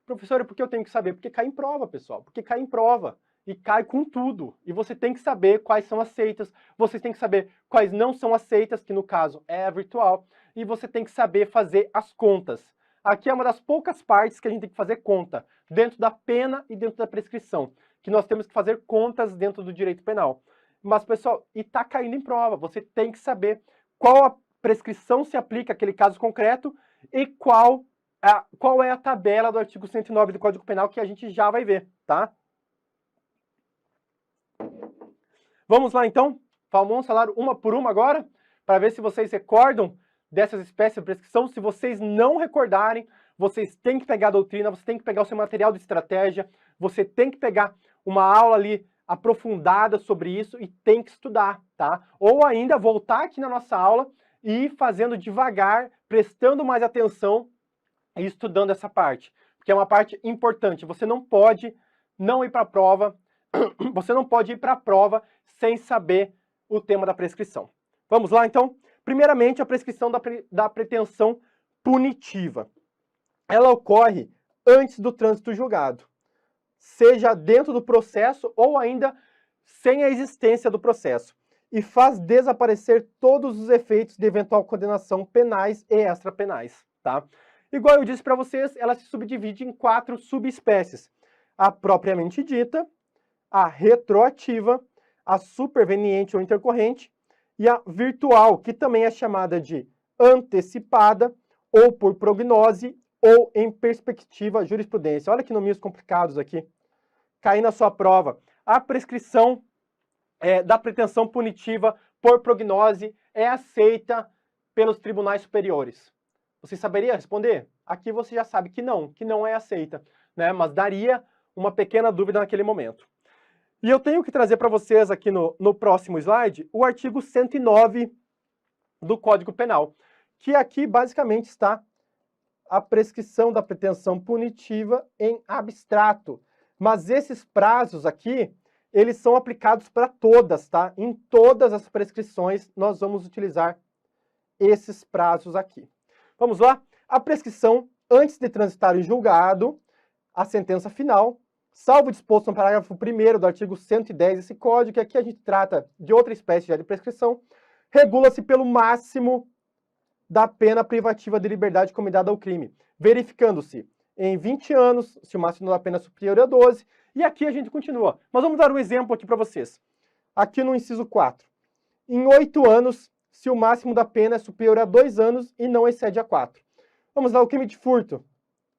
Professor, por que eu tenho que saber? Porque cai em prova, pessoal. Porque cai em prova. E cai com tudo. E você tem que saber quais são aceitas, você tem que saber quais não são aceitas, que no caso é a virtual, e você tem que saber fazer as contas. Aqui é uma das poucas partes que a gente tem que fazer conta, dentro da pena e dentro da prescrição, que nós temos que fazer contas dentro do direito penal. Mas, pessoal, e tá caindo em prova, você tem que saber qual a prescrição se aplica àquele caso concreto e qual é a tabela do artigo 109 do Código Penal, que a gente já vai ver, tá? Vamos lá, então? Vamos falar uma por uma agora, para ver se vocês recordam dessas espécies de prescrição. Se vocês não recordarem, vocês têm que pegar a doutrina, você tem que pegar o seu material de estratégia, você tem que pegar uma aula ali aprofundada sobre isso e tem que estudar, tá? Ou ainda voltar aqui na nossa aula e ir fazendo devagar, prestando mais atenção e estudando essa parte, porque é uma parte importante. Você não pode não ir para a prova, você não pode ir para a prova sem saber o tema da prescrição. Vamos lá, então? Primeiramente, a prescrição da pretensão punitiva. Ela ocorre antes do trânsito julgado, seja dentro do processo ou ainda sem a existência do processo, e faz desaparecer todos os efeitos de eventual condenação penais e extrapenais, tá? Igual eu disse para vocês, ela se subdivide em 4 subespécies: a propriamente dita, a retroativa, a superveniente ou intercorrente e a virtual, que também é chamada de antecipada ou por prognose ou em perspectiva jurisprudência. Olha que nomes complicados aqui. Cair na sua prova. A prescrição da pretensão punitiva por prognose é aceita pelos tribunais superiores. Você saberia responder? Aqui você já sabe que não é aceita, né? Mas daria uma pequena dúvida naquele momento. E eu tenho que trazer para vocês aqui no próximo slide o artigo 109 do Código Penal, que aqui basicamente está a prescrição da pretensão punitiva em abstrato. Mas esses prazos aqui, eles são aplicados para todas, tá? Em todas as prescrições nós vamos utilizar esses prazos aqui. Vamos lá? A prescrição antes de transitar em julgado, a sentença final, salvo disposto no parágrafo 1º do artigo 110 desse código, que aqui a gente trata de outra espécie já de prescrição, regula-se pelo máximo da pena privativa de liberdade combinada ao crime, verificando-se em 20 anos, se o máximo da pena é superior a 12, e aqui a gente continua. Mas vamos dar um exemplo aqui para vocês. Aqui no inciso 4. Em 8 anos, se o máximo da pena é superior a 2 anos e não excede a 4. Vamos lá, o crime de furto,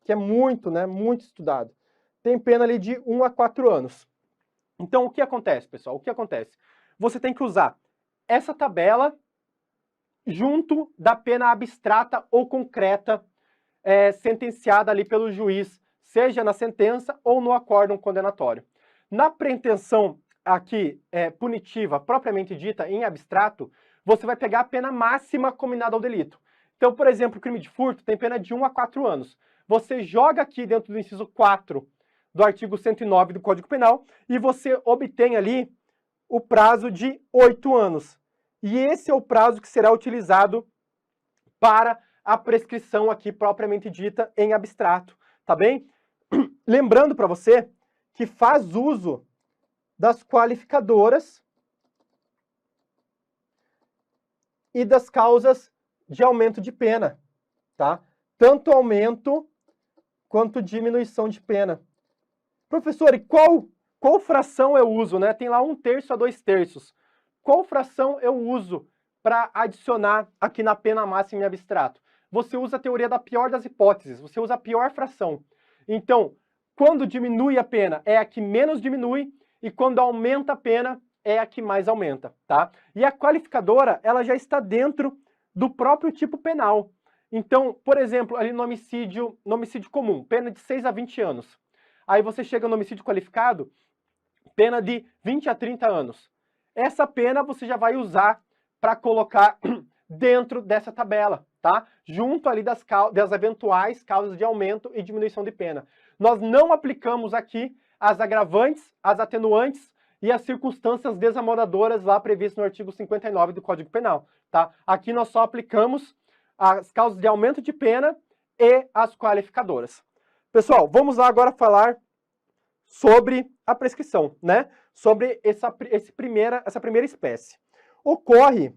que é muito estudado. Tem pena ali de 1 a 4 anos. Então, o que acontece, pessoal? O que acontece? Você tem que usar essa tabela junto da pena abstrata ou concreta sentenciada ali pelo juiz, seja na sentença ou no acórdão condenatório. Na pretensão aqui punitiva, propriamente dita, em abstrato, você vai pegar a pena máxima combinada ao delito. Então, por exemplo, o crime de furto tem pena de 1 a 4 anos. Você joga aqui dentro do inciso 4 do artigo 109 do Código Penal e você obtém ali o prazo de 8 anos. E esse é o prazo que será utilizado para a prescrição aqui propriamente dita em abstrato, tá bem? Lembrando para você que faz uso das qualificadoras e das causas de aumento de pena, tá? Tanto aumento quanto diminuição de pena. Professor, e qual qual fração eu uso, né? Tem lá 1/3 a 2/3. Qual fração eu uso para adicionar aqui na pena máxima em abstrato? Você usa a teoria da pior das hipóteses, você usa a pior fração. Então, quando diminui a pena é a que menos diminui, e quando aumenta a pena é a que mais aumenta, tá? E a qualificadora, ela já está dentro do próprio tipo penal. Então, por exemplo, ali no homicídio comum, pena de 6 a 20 anos. Aí você chega no homicídio qualificado, pena de 20 a 30 anos. Essa pena você já vai usar para colocar dentro dessa tabela, tá? Junto ali das eventuais causas de aumento e diminuição de pena. Nós não aplicamos aqui as agravantes, as atenuantes e as circunstâncias desamoradoras lá previstas no artigo 59 do Código Penal, tá? Aqui nós só aplicamos as causas de aumento de pena e as qualificadoras. Pessoal, vamos lá agora falar sobre a prescrição, né? Sobre essa primeira espécie. Ocorre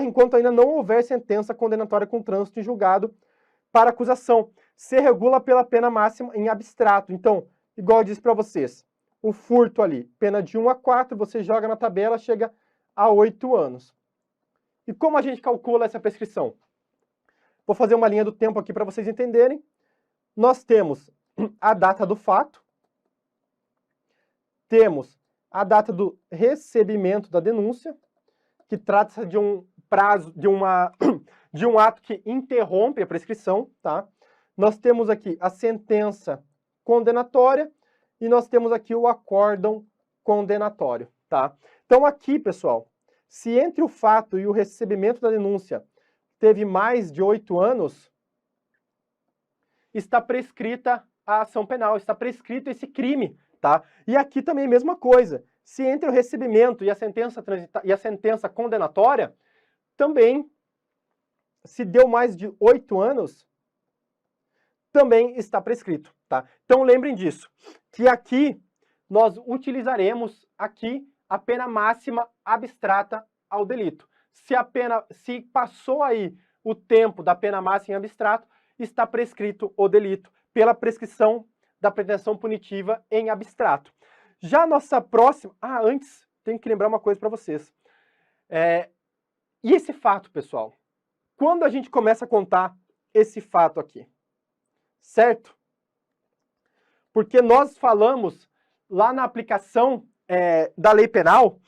enquanto ainda não houver sentença condenatória com trânsito em julgado para acusação. Se regula pela pena máxima em abstrato. Então, igual eu disse para vocês, o furto ali, pena de 1 a 4, você joga na tabela, chega a 8 anos. E como a gente calcula essa prescrição? Vou fazer uma linha do tempo aqui para vocês entenderem. Nós temos a data do fato, temos a data do recebimento da denúncia, que trata-se de um prazo, de um ato que interrompe a prescrição, tá? Nós temos aqui a sentença condenatória e nós temos aqui o acórdão condenatório, tá? Então aqui, pessoal, se entre o fato e o recebimento da denúncia teve mais de 8 anos, está prescrita a ação penal, está prescrito esse crime, tá? E aqui também a mesma coisa. Se entre o recebimento e a sentença condenatória, também, se deu mais de 8 anos, também está prescrito, tá? Então lembrem disso, que aqui nós utilizaremos aqui a pena máxima abstrata ao delito. Se passou aí o tempo da pena máxima em abstrato, está prescrito o delito pela prescrição da pretensão punitiva em abstrato. Já a nossa próxima... antes, tenho que lembrar uma coisa para vocês. E esse fato, pessoal? Quando a gente começa a contar esse fato aqui? Certo? Porque nós falamos lá na aplicação da lei penal,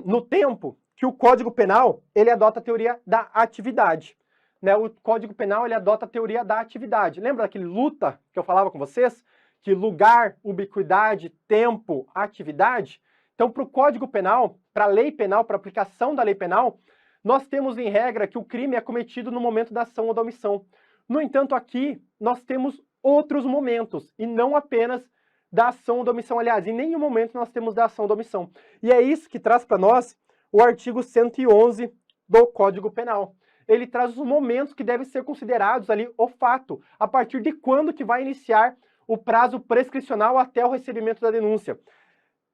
no tempo que o Código Penal ele adota a teoria da atividade. Né? O Código Penal ele adota a teoria da atividade. Lembra daquele luta que eu falava com vocês? Que lugar, ubiquidade, tempo, atividade. Então, para o Código Penal, para a lei penal, para a aplicação da lei penal, nós temos em regra que o crime é cometido no momento da ação ou da omissão. No entanto, aqui nós temos outros momentos, e não apenas da ação ou da omissão. Aliás, em nenhum momento nós temos da ação ou da omissão. E é isso que traz para nós o artigo 111 do Código Penal. Ele traz os momentos que devem ser considerados ali o fato, a partir de quando que vai iniciar o prazo prescricional até o recebimento da denúncia.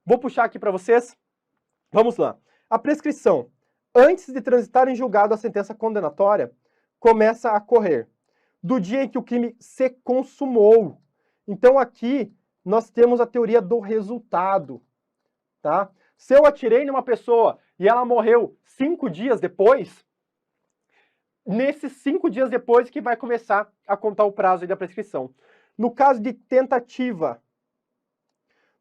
Vou puxar aqui para vocês. Vamos lá. A prescrição, antes de transitar em julgado a sentença condenatória, começa a correr do dia em que o crime se consumou. Então aqui nós temos a teoria do resultado, tá? Se eu atirei numa pessoa e ela morreu 5 dias depois, nesses 5 dias depois que vai começar a contar o prazo aí da prescrição. No caso de tentativa,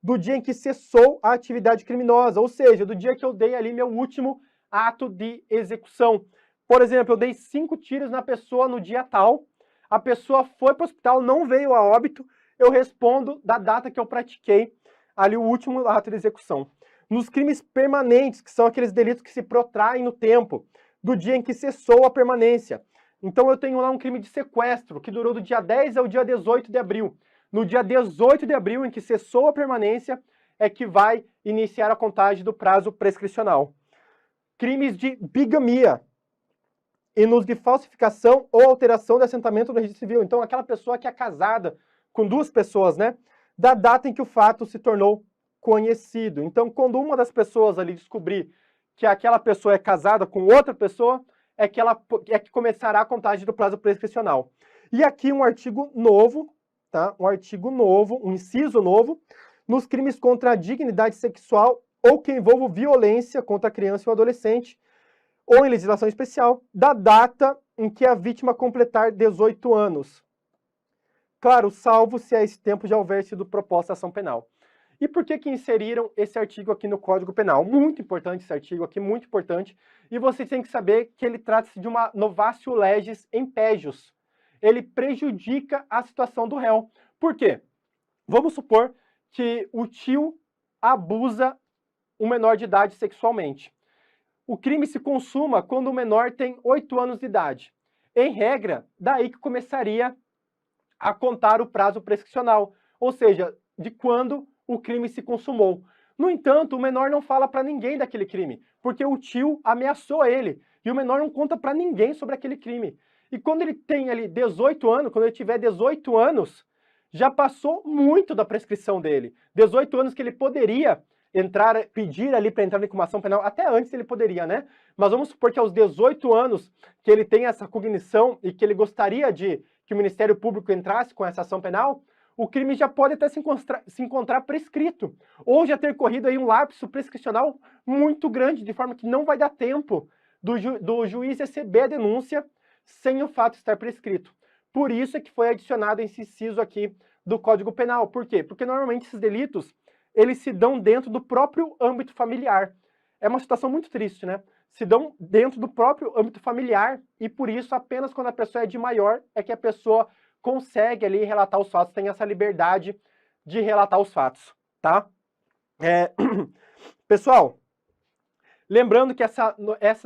do dia em que cessou a atividade criminosa, ou seja, do dia que eu dei ali meu último ato de execução. Por exemplo, eu dei 5 tiros na pessoa no dia tal, a pessoa foi para o hospital, não veio a óbito, eu respondo da data que eu pratiquei ali o último ato de execução. Nos crimes permanentes, que são aqueles delitos que se protraem no tempo, do dia em que cessou a permanência. Então eu tenho lá um crime de sequestro, que durou do dia 10 ao dia 18 de abril. No dia 18 de abril, em que cessou a permanência, é que vai iniciar a contagem do prazo prescricional. Crimes de bigamia e nos de falsificação ou alteração de assentamento do registro civil. Então aquela pessoa que é casada com 2 pessoas, né? Da data em que o fato se tornou conhecido. Então quando uma das pessoas ali descobrir que aquela pessoa é casada com outra pessoa, é que começará a contagem do prazo prescricional. E aqui um artigo novo, tá? Um artigo novo, um inciso novo, nos crimes contra a dignidade sexual ou que envolvam violência contra a criança ou adolescente, ou em legislação especial, da data em que a vítima completar 18 anos. Claro, salvo se a esse tempo já houver sido proposta a ação penal. E por que inseriram esse artigo aqui no Código Penal? Muito importante esse artigo aqui, muito importante. E vocês têm que saber que ele trata-se de uma novatio legis impégios. Ele prejudica a situação do réu. Por quê? Vamos supor que o tio abusa um menor de idade sexualmente. O crime se consuma quando o menor tem 8 anos de idade. Em regra, daí que começaria a contar o prazo prescricional, ou seja, de quando o crime se consumou. No entanto, o menor não fala para ninguém daquele crime, porque o tio ameaçou ele, e o menor não conta para ninguém sobre aquele crime. E quando ele tem ali 18 anos, quando ele tiver 18 anos, já passou muito da prescrição dele. 18 anos que ele poderia entrar, pedir ali para entrar em uma ação penal, até antes ele poderia, né? Mas vamos supor que aos 18 anos que ele tem essa cognição e que ele gostaria de que o Ministério Público entrasse com essa ação penal, o crime já pode até se encontrar prescrito, ou já ter corrido aí um lapso prescricional muito grande, de forma que não vai dar tempo do juiz receber a denúncia sem o fato estar prescrito. Por isso é que foi adicionado esse inciso aqui do Código Penal. Por quê? Porque normalmente esses delitos, eles se dão dentro do próprio âmbito familiar. É uma situação muito triste, né? Se dão dentro do próprio âmbito familiar e por isso apenas quando a pessoa é de maior é que a pessoa consegue ali relatar os fatos, tem essa liberdade de relatar os fatos, tá? Pessoal, lembrando que essa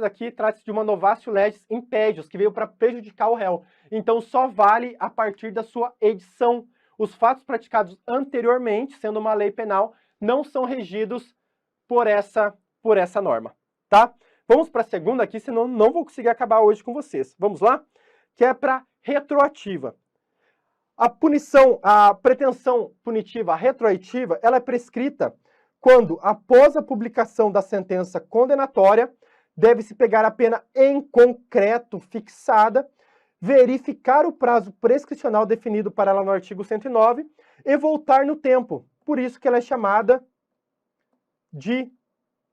daqui trata-se de uma novatio legis impégios, que veio para prejudicar o réu. Então só vale a partir da sua edição. Os fatos praticados anteriormente, sendo uma lei penal, não são regidos por essa norma, tá? Vamos para a segunda aqui, senão não vou conseguir acabar hoje com vocês. Vamos lá? Que é para retroativa. A punição, a pretensão punitiva retroativa, ela é prescrita quando, após a publicação da sentença condenatória, deve-se pegar a pena em concreto fixada, verificar o prazo prescricional definido para ela no artigo 109 e voltar no tempo. Por isso que ela é chamada de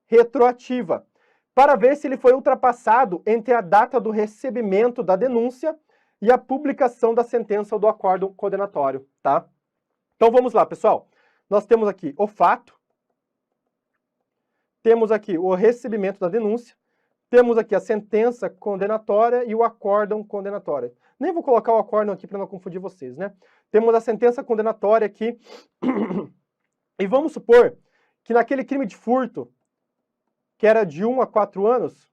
retroativa, para ver se ele foi ultrapassado entre a data do recebimento da denúncia e a publicação da sentença ou do acórdão condenatório, tá? Então vamos lá, pessoal. Nós temos aqui o fato, temos aqui o recebimento da denúncia, temos aqui a sentença condenatória e o acórdão condenatório. Nem vou colocar o acórdão aqui para não confundir vocês, né? Temos a sentença condenatória aqui. E vamos supor que naquele crime de furto, que era de 1 a 4 anos,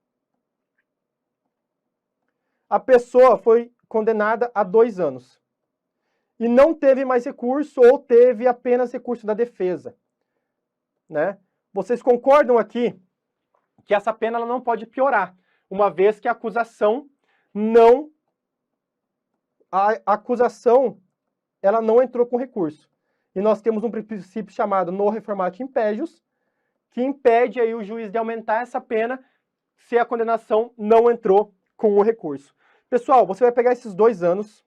a pessoa foi condenada a 2 anos. E não teve mais recurso ou teve apenas recurso da defesa, né? Vocês concordam aqui que essa pena ela não pode piorar, uma vez que a acusação ela não entrou com recurso. E nós temos um princípio chamado no reformatio impégios, que impede aí o juiz de aumentar essa pena se a condenação não entrou com o recurso. Pessoal, você vai pegar esses 2 anos,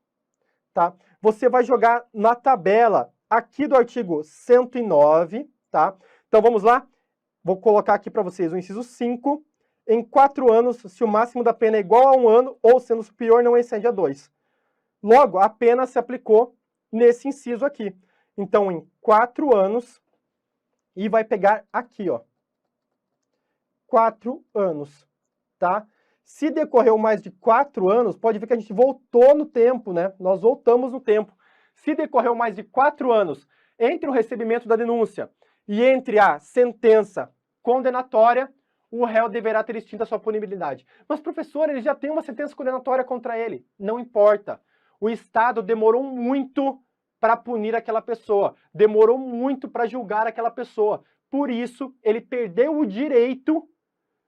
tá? Você vai jogar na tabela aqui do artigo 109, tá? Então vamos lá? Vou colocar aqui para vocês o inciso 5. Em 4 anos, se o máximo da pena é igual a 1 ano ou sendo superior, não excede a 2. Logo, a pena se aplicou nesse inciso aqui. Então, em 4 anos, e vai pegar aqui, ó. 4 anos, tá? Se decorreu mais de 4 anos, pode ver que a gente voltou no tempo, né? Nós voltamos no tempo. Se decorreu mais de 4 anos entre o recebimento da denúncia e entre a sentença condenatória, o réu deverá ter extinta a sua punibilidade. Mas, professor, ele já tem uma sentença condenatória contra ele. Não importa. O Estado demorou muito para punir aquela pessoa. Demorou muito para julgar aquela pessoa. Por isso, ele perdeu o direito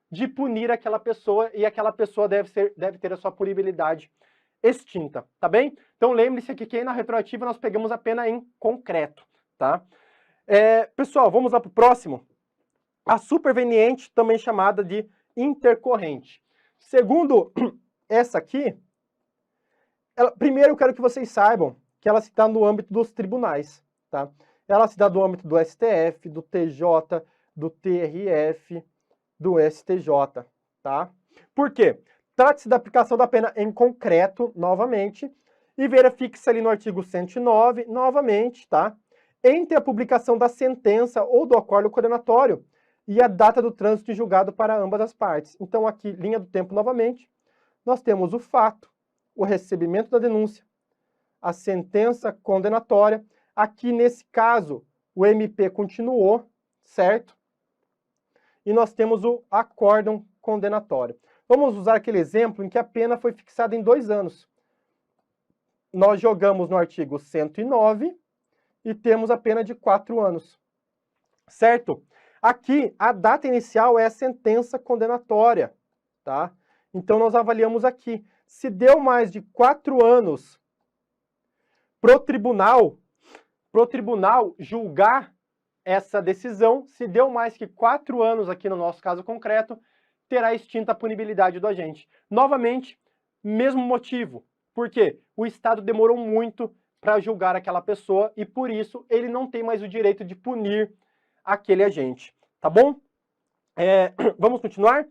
de punir aquela pessoa e aquela pessoa deve ter a sua punibilidade extinta, tá bem? Então lembre-se que aqui na retroativa nós pegamos a pena em concreto, tá? Pessoal, vamos lá para o próximo. A superveniente, também chamada de intercorrente. Segundo essa aqui, primeiro eu quero que vocês saibam que ela está no âmbito dos tribunais, tá? ela se dá do âmbito do STF, do TJ, do TRF, do STJ, tá? Por quê? Trata-se da aplicação da pena em concreto, novamente, e verifica-se ali no artigo 109, novamente, tá? Entre a publicação da sentença ou do acórdão condenatório e a data do trânsito em julgado para ambas as partes. Então, aqui, linha do tempo novamente, nós temos o fato, o recebimento da denúncia, a sentença condenatória. Aqui, nesse caso, o MP continuou, certo? E nós temos o acórdão condenatório. Vamos usar aquele exemplo em que a pena foi fixada em 2 anos. Nós jogamos no artigo 109 e temos a pena de 4 anos, certo? Aqui, a data inicial é a sentença condenatória, tá? Então, nós avaliamos aqui. Se deu mais de 4 anos pro tribunal julgar essa decisão, se deu mais que 4 anos aqui no nosso caso concreto, terá extinta a punibilidade do agente. Novamente, mesmo motivo. Por quê? O Estado demorou muito para julgar aquela pessoa e, por isso, ele não tem mais o direito de punir aquele agente. Tá bom? Vamos continuar?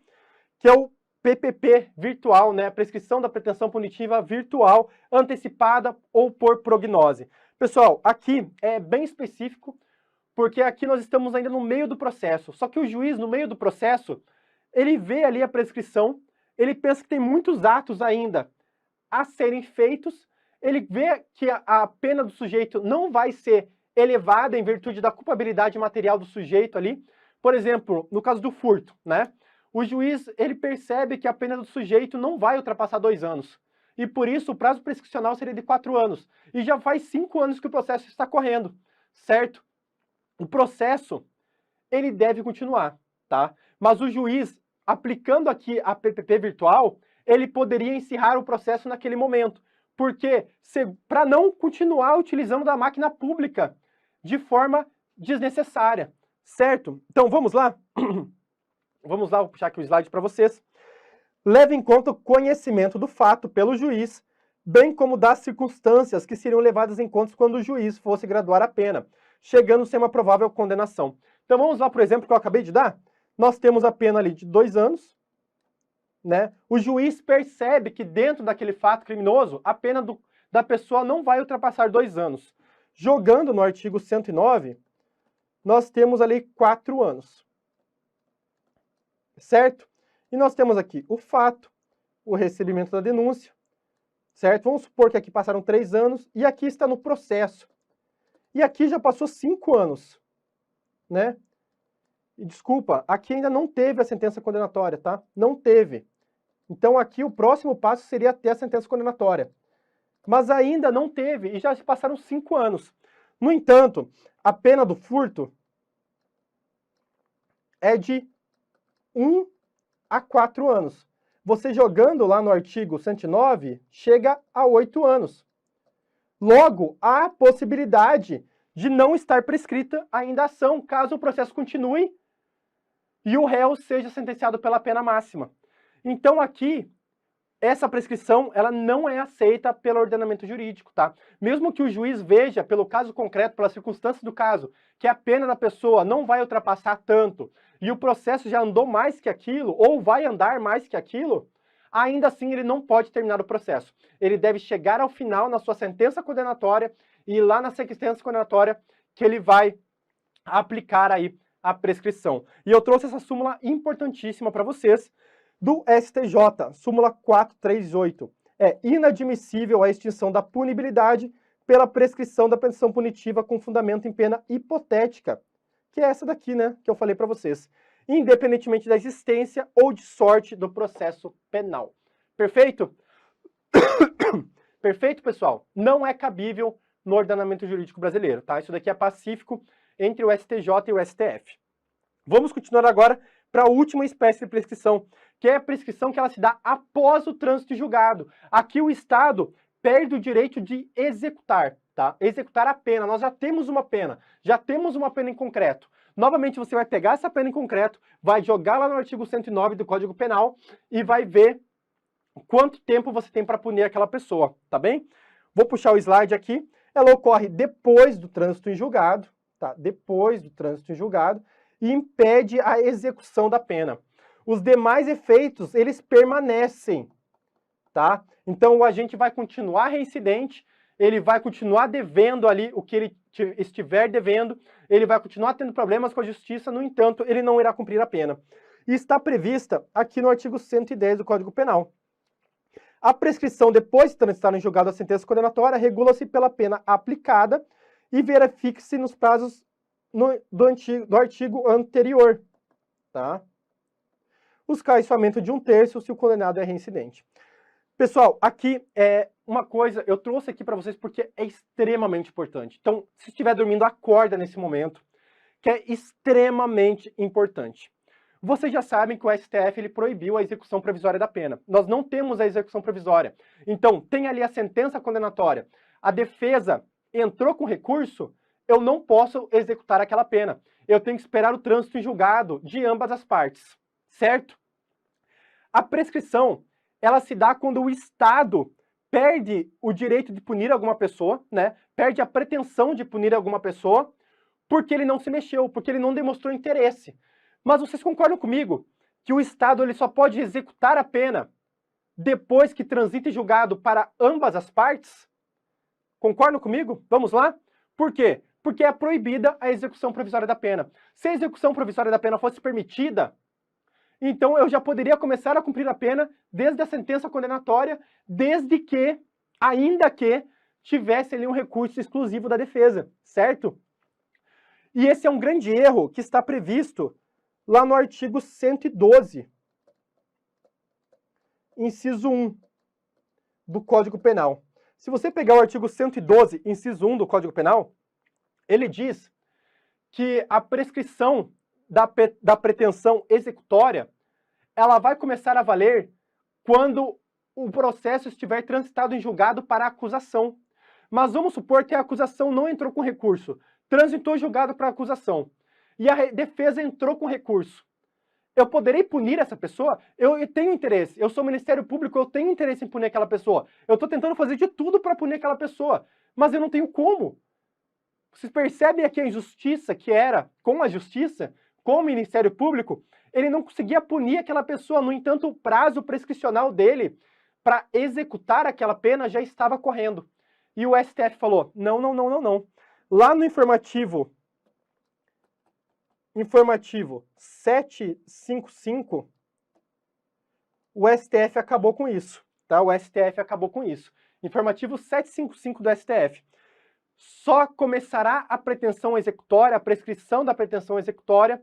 Que é o PPP virtual, né? Prescrição da pretensão punitiva virtual, antecipada ou por prognose. Pessoal, aqui é bem específico, porque aqui nós estamos ainda no meio do processo. Só que o juiz, no meio do processo, ele vê ali a prescrição, ele pensa que tem muitos atos ainda a serem feitos, ele vê que a pena do sujeito não vai ser elevada em virtude da culpabilidade material do sujeito ali. Por exemplo, no caso do furto, né? O juiz, ele percebe que a pena do sujeito não vai ultrapassar 2 anos. E por isso o prazo prescricional seria de 4 anos. E já faz 5 anos que o processo está correndo, certo? O processo, ele deve continuar, tá? Mas o juiz, aplicando aqui a PPP virtual, ele poderia encerrar o processo naquele momento. Porque, para não continuar utilizando da máquina pública de forma desnecessária, certo? Então, vamos lá? Vamos lá, vou puxar aqui o slide para vocês. Leve em conta o conhecimento do fato pelo juiz, bem como das circunstâncias que seriam levadas em conta quando o juiz fosse graduar a pena, chegando sem uma provável condenação. Então vamos lá, por exemplo, que eu acabei de dar. Nós temos a pena ali de 2 anos, né? O juiz percebe que dentro daquele fato criminoso, a pena da pessoa não vai ultrapassar 2 anos. Jogando no artigo 109, nós temos ali 4 anos. Certo? E nós temos aqui o fato, o recebimento da denúncia, certo? Vamos supor que aqui passaram 3 anos e aqui está no processo. E aqui já passou 5 anos, né? E desculpa, aqui ainda não teve a sentença condenatória, tá? Não teve. Então aqui o próximo passo seria ter a sentença condenatória. Mas ainda não teve e já se passaram 5 anos. No entanto, a pena do furto é de 1 a 4 anos. Você jogando lá no artigo 109, chega a 8 anos. Logo, há a possibilidade de não estar prescrita ainda a ação, caso o processo continue e o réu seja sentenciado pela pena máxima. Então aqui, essa prescrição, ela não é aceita pelo ordenamento jurídico, tá? Mesmo que o juiz veja, pelo caso concreto, pelas circunstâncias do caso, que a pena da pessoa não vai ultrapassar tanto, e o processo já andou mais que aquilo, ou vai andar mais que aquilo, ainda assim ele não pode terminar o processo. Ele deve chegar ao final na sua sentença condenatória, e lá na sentença condenatória que ele vai aplicar aí a prescrição. E eu trouxe essa súmula importantíssima para vocês, do STJ, súmula 438. É inadmissível a extinção da punibilidade pela prescrição da pensão punitiva com fundamento em pena hipotética, que é essa daqui, né, que eu falei para vocês, independentemente da existência ou de sorte do processo penal. Perfeito? Perfeito, pessoal? Não é cabível no ordenamento jurídico brasileiro, tá? Isso daqui é pacífico entre o STJ e o STF. Vamos continuar agora para a última espécie de prescrição, que é a prescrição que ela se dá após o trânsito julgado. Aqui o Estado perde o direito de executar, tá? Executar a pena. Nós já temos uma pena em concreto. Novamente você vai pegar essa pena em concreto, vai jogar lá no artigo 109 do Código Penal e vai ver quanto tempo você tem para punir aquela pessoa, tá bem? Vou puxar o slide aqui. Ela ocorre depois do trânsito em julgado, tá? Depois do trânsito em julgado, e impede a execução da pena. Os demais efeitos, eles permanecem, tá? Então, o agente vai continuar reincidente, ele vai continuar devendo ali o que ele estiver devendo, ele vai continuar tendo problemas com a justiça, no entanto, ele não irá cumprir a pena. E está prevista aqui no artigo 110 do Código Penal. A prescrição depois de transitar em julgado a sentença condenatória regula-se pela pena aplicada e verifique-se nos prazos do artigo anterior, tá? Os casos somente de 1/3 se o condenado é reincidente. Pessoal, aqui é uma coisa, eu trouxe aqui para vocês porque é extremamente importante. Então, se estiver dormindo, acorda nesse momento, que é extremamente importante. Vocês já sabem que o STF ele proibiu a execução provisória da pena. Nós não temos a execução provisória. Então, tem ali a sentença condenatória. A defesa entrou com recurso, eu não posso executar aquela pena. Eu tenho que esperar o trânsito em julgado de ambas as partes, certo? A prescrição, ela se dá quando o Estado perde o direito de punir alguma pessoa, né? Perde a pretensão de punir alguma pessoa, porque ele não se mexeu, porque ele não demonstrou interesse. Mas vocês concordam comigo que o Estado ele só pode executar a pena depois que transita em julgado para ambas as partes? Concordam comigo? Vamos lá? Por quê? Porque é proibida a execução provisória da pena. Se a execução provisória da pena fosse permitida, então eu já poderia começar a cumprir a pena desde a sentença condenatória, desde que, ainda que, tivesse ali um recurso exclusivo da defesa, certo? E esse é um grande erro que está previsto lá no artigo 112, inciso 1 do Código Penal. Se você pegar o artigo 112, inciso 1 do Código Penal, ele diz que a prescrição da pretensão executória, ela vai começar a valer quando o processo estiver transitado em julgado para a acusação. Mas vamos supor que a acusação não entrou com recurso, transitou em julgado para a acusação, e a defesa entrou com recurso. Eu poderei punir essa pessoa? Eu tenho interesse, eu sou Ministério Público, eu tenho interesse em punir aquela pessoa. Eu estou tentando fazer de tudo para punir aquela pessoa, mas eu não tenho como. Vocês percebem aqui a injustiça que era com a Justiça, com o Ministério Público? Ele não conseguia punir aquela pessoa, no entanto, o prazo prescricional dele para executar aquela pena já estava correndo. E o STF falou, não, não, não, não, não. Lá no informativo 755, o STF acabou com isso, tá? O STF acabou com isso. Informativo 755 do STF. Só começará a pretensão executória, a prescrição da pretensão executória,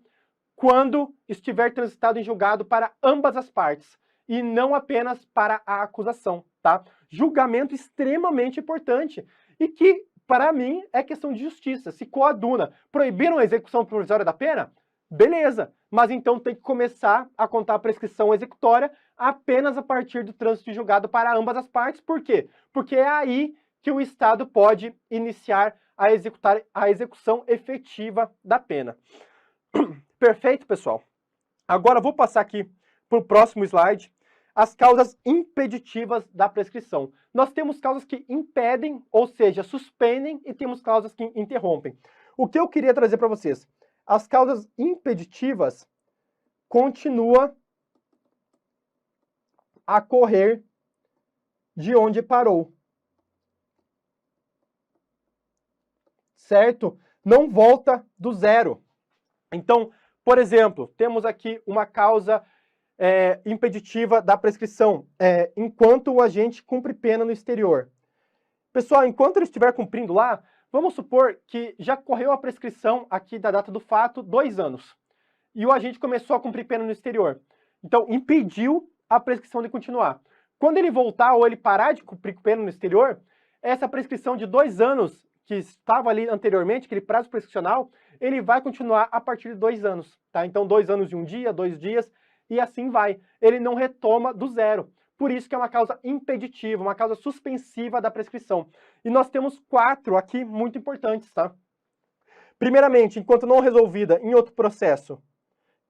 quando estiver transitado em julgado para ambas as partes, e não apenas para a acusação, tá? Julgamento extremamente importante, e que, para mim, é questão de justiça. Se coaduna proibiram a execução provisória da pena, beleza, mas então tem que começar a contar a prescrição executória apenas a partir do trânsito de julgado para ambas as partes. Por quê? Porque é aí que o Estado pode iniciar a execução efetiva da pena. Perfeito, pessoal? Agora vou passar aqui para o próximo slide, as causas impeditivas da prescrição. Nós temos causas que impedem, ou seja, suspendem, e temos causas que interrompem. O que eu queria trazer para vocês? As causas impeditivas continuam a correr de onde parou. Certo? Não volta do zero. Então, por exemplo, temos aqui uma causa impeditiva da prescrição, enquanto o agente cumpre pena no exterior. Pessoal, enquanto ele estiver cumprindo lá, vamos supor que já correu a prescrição aqui da data do fato 2 anos, e o agente começou a cumprir pena no exterior. Então, impediu a prescrição de continuar. Quando ele voltar ou ele parar de cumprir pena no exterior, essa prescrição de 2 anos que estava ali anteriormente, aquele prazo prescricional, ele vai continuar a partir de 2 anos, tá? Então, 2 anos e 1 dia, 2 dias, e assim vai. Ele não retoma do zero. Por isso que é uma causa impeditiva, uma causa suspensiva da prescrição. E nós temos 4 aqui muito importantes, tá? Primeiramente, enquanto não resolvida em outro processo,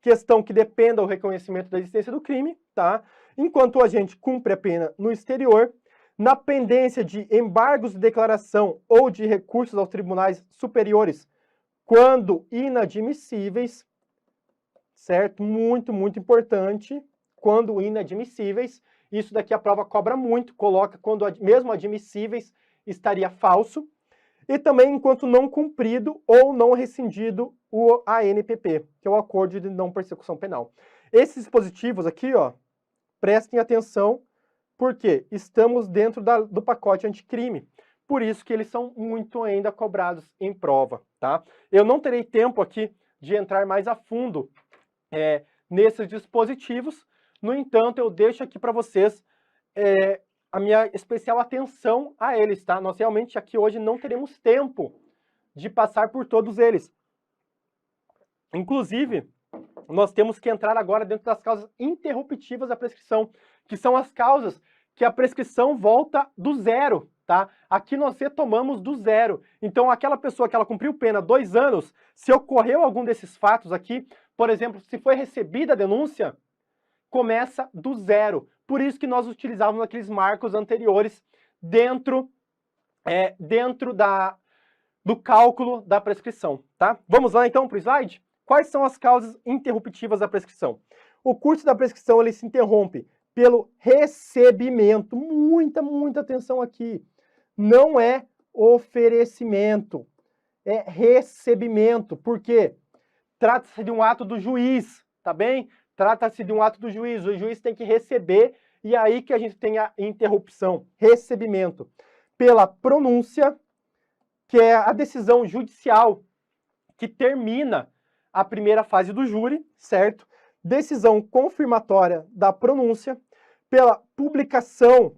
questão que dependa do reconhecimento da existência do crime, tá? Enquanto o agente cumpre a pena no exterior, na pendência de embargos de declaração ou de recursos aos tribunais superiores quando inadmissíveis, certo? Muito, muito importante, quando inadmissíveis. Isso daqui a prova cobra muito, coloca quando mesmo admissíveis estaria falso. E também enquanto não cumprido ou não rescindido o ANPP, que é o Acordo de Não Persecução Penal. Esses dispositivos aqui, ó, prestem atenção, porque estamos dentro do pacote anticrime. Por isso que eles são muito ainda cobrados em prova, tá? Eu não terei tempo aqui de entrar mais a fundo nesses dispositivos. No entanto, eu deixo aqui para vocês a minha especial atenção a eles, tá? Nós realmente aqui hoje não teremos tempo de passar por todos eles. Inclusive, nós temos que entrar agora dentro das causas interruptivas da prescrição, que são as causas que a prescrição volta do zero, tá? Aqui nós retomamos do zero. Então, aquela pessoa que ela cumpriu pena 2 anos, se ocorreu algum desses fatos aqui, por exemplo, se foi recebida a denúncia, começa do zero. Por isso que nós utilizávamos aqueles marcos anteriores dentro do cálculo da prescrição, tá? Vamos lá então para o slide? Quais são as causas interruptivas da prescrição? O curso da prescrição ele se interrompe pelo recebimento. Muita atenção aqui. Não é oferecimento, é recebimento. Por quê? Trata-se de um ato do juiz, tá bem? Trata-se de um ato do juiz. O juiz tem que receber e é aí que a gente tem a interrupção, recebimento. Pela pronúncia, que é a decisão judicial que termina a primeira fase do júri, certo? Decisão confirmatória da pronúncia, pela publicação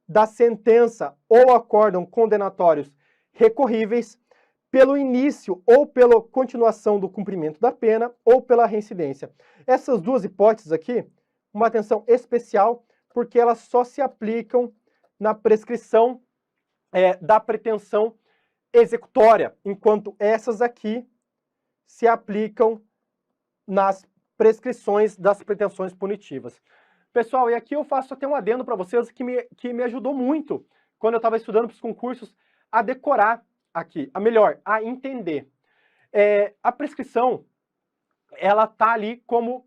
da sentença ou acórdão condenatórios recorríveis, pelo início ou pela continuação do cumprimento da pena ou pela reincidência. Essas duas hipóteses aqui, uma atenção especial, porque elas só se aplicam na prescrição da pretensão executória, enquanto essas aqui se aplicam nas prescrições das pretensões punitivas. Pessoal, e aqui eu faço até um adendo para vocês que me ajudou muito quando eu estava estudando para os concursos a decorar aqui, a entender. A prescrição, ela está ali como...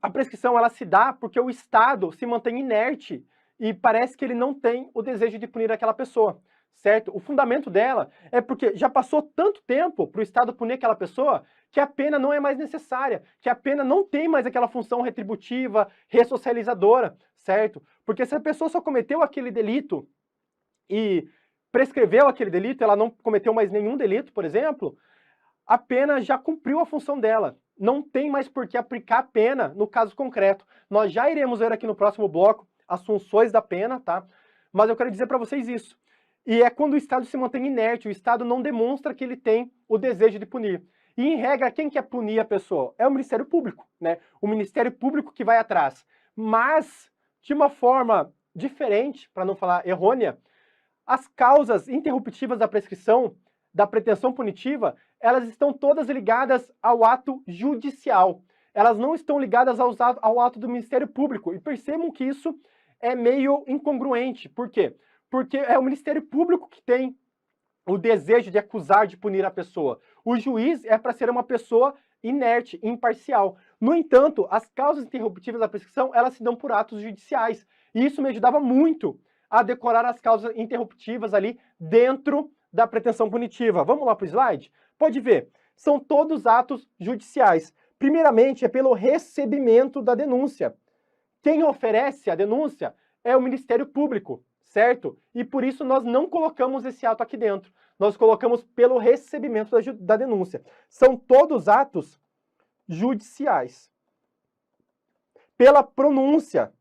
A prescrição, ela se dá porque o Estado se mantém inerte e parece que ele não tem o desejo de punir aquela pessoa, certo? O fundamento dela é porque já passou tanto tempo para o Estado punir aquela pessoa que a pena não é mais necessária, que a pena não tem mais aquela função retributiva, ressocializadora, certo? Porque se a pessoa só cometeu aquele delito e prescreveu aquele delito, ela não cometeu mais nenhum delito, por exemplo, a pena já cumpriu a função dela. Não tem mais por que aplicar a pena no caso concreto. Nós já iremos ver aqui no próximo bloco as funções da pena, tá? Mas eu quero dizer para vocês isso. E é quando o Estado se mantém inerte, o Estado não demonstra que ele tem o desejo de punir. E, em regra, quem quer punir a pessoa? É o Ministério Público, né? O Ministério Público que vai atrás. Mas, de uma forma diferente, para não falar errônea, as causas interruptivas da prescrição, da pretensão punitiva, elas estão todas ligadas ao ato judicial. Elas não estão ligadas ao ato do Ministério Público. E percebam que isso é meio incongruente. Por quê? Porque é o Ministério Público que tem o desejo de acusar, de punir a pessoa. O juiz é para ser uma pessoa inerte, imparcial. No entanto, as causas interruptivas da prescrição, elas se dão por atos judiciais. E isso me ajudava muito a decorar as causas interruptivas ali dentro da pretensão punitiva. Vamos lá para o slide? Pode ver, são todos atos judiciais. Primeiramente, é pelo recebimento da denúncia. Quem oferece a denúncia é o Ministério Público, certo? E por isso nós não colocamos esse ato aqui dentro. Nós colocamos pelo recebimento da denúncia. São todos atos judiciais. Pela pronúncia.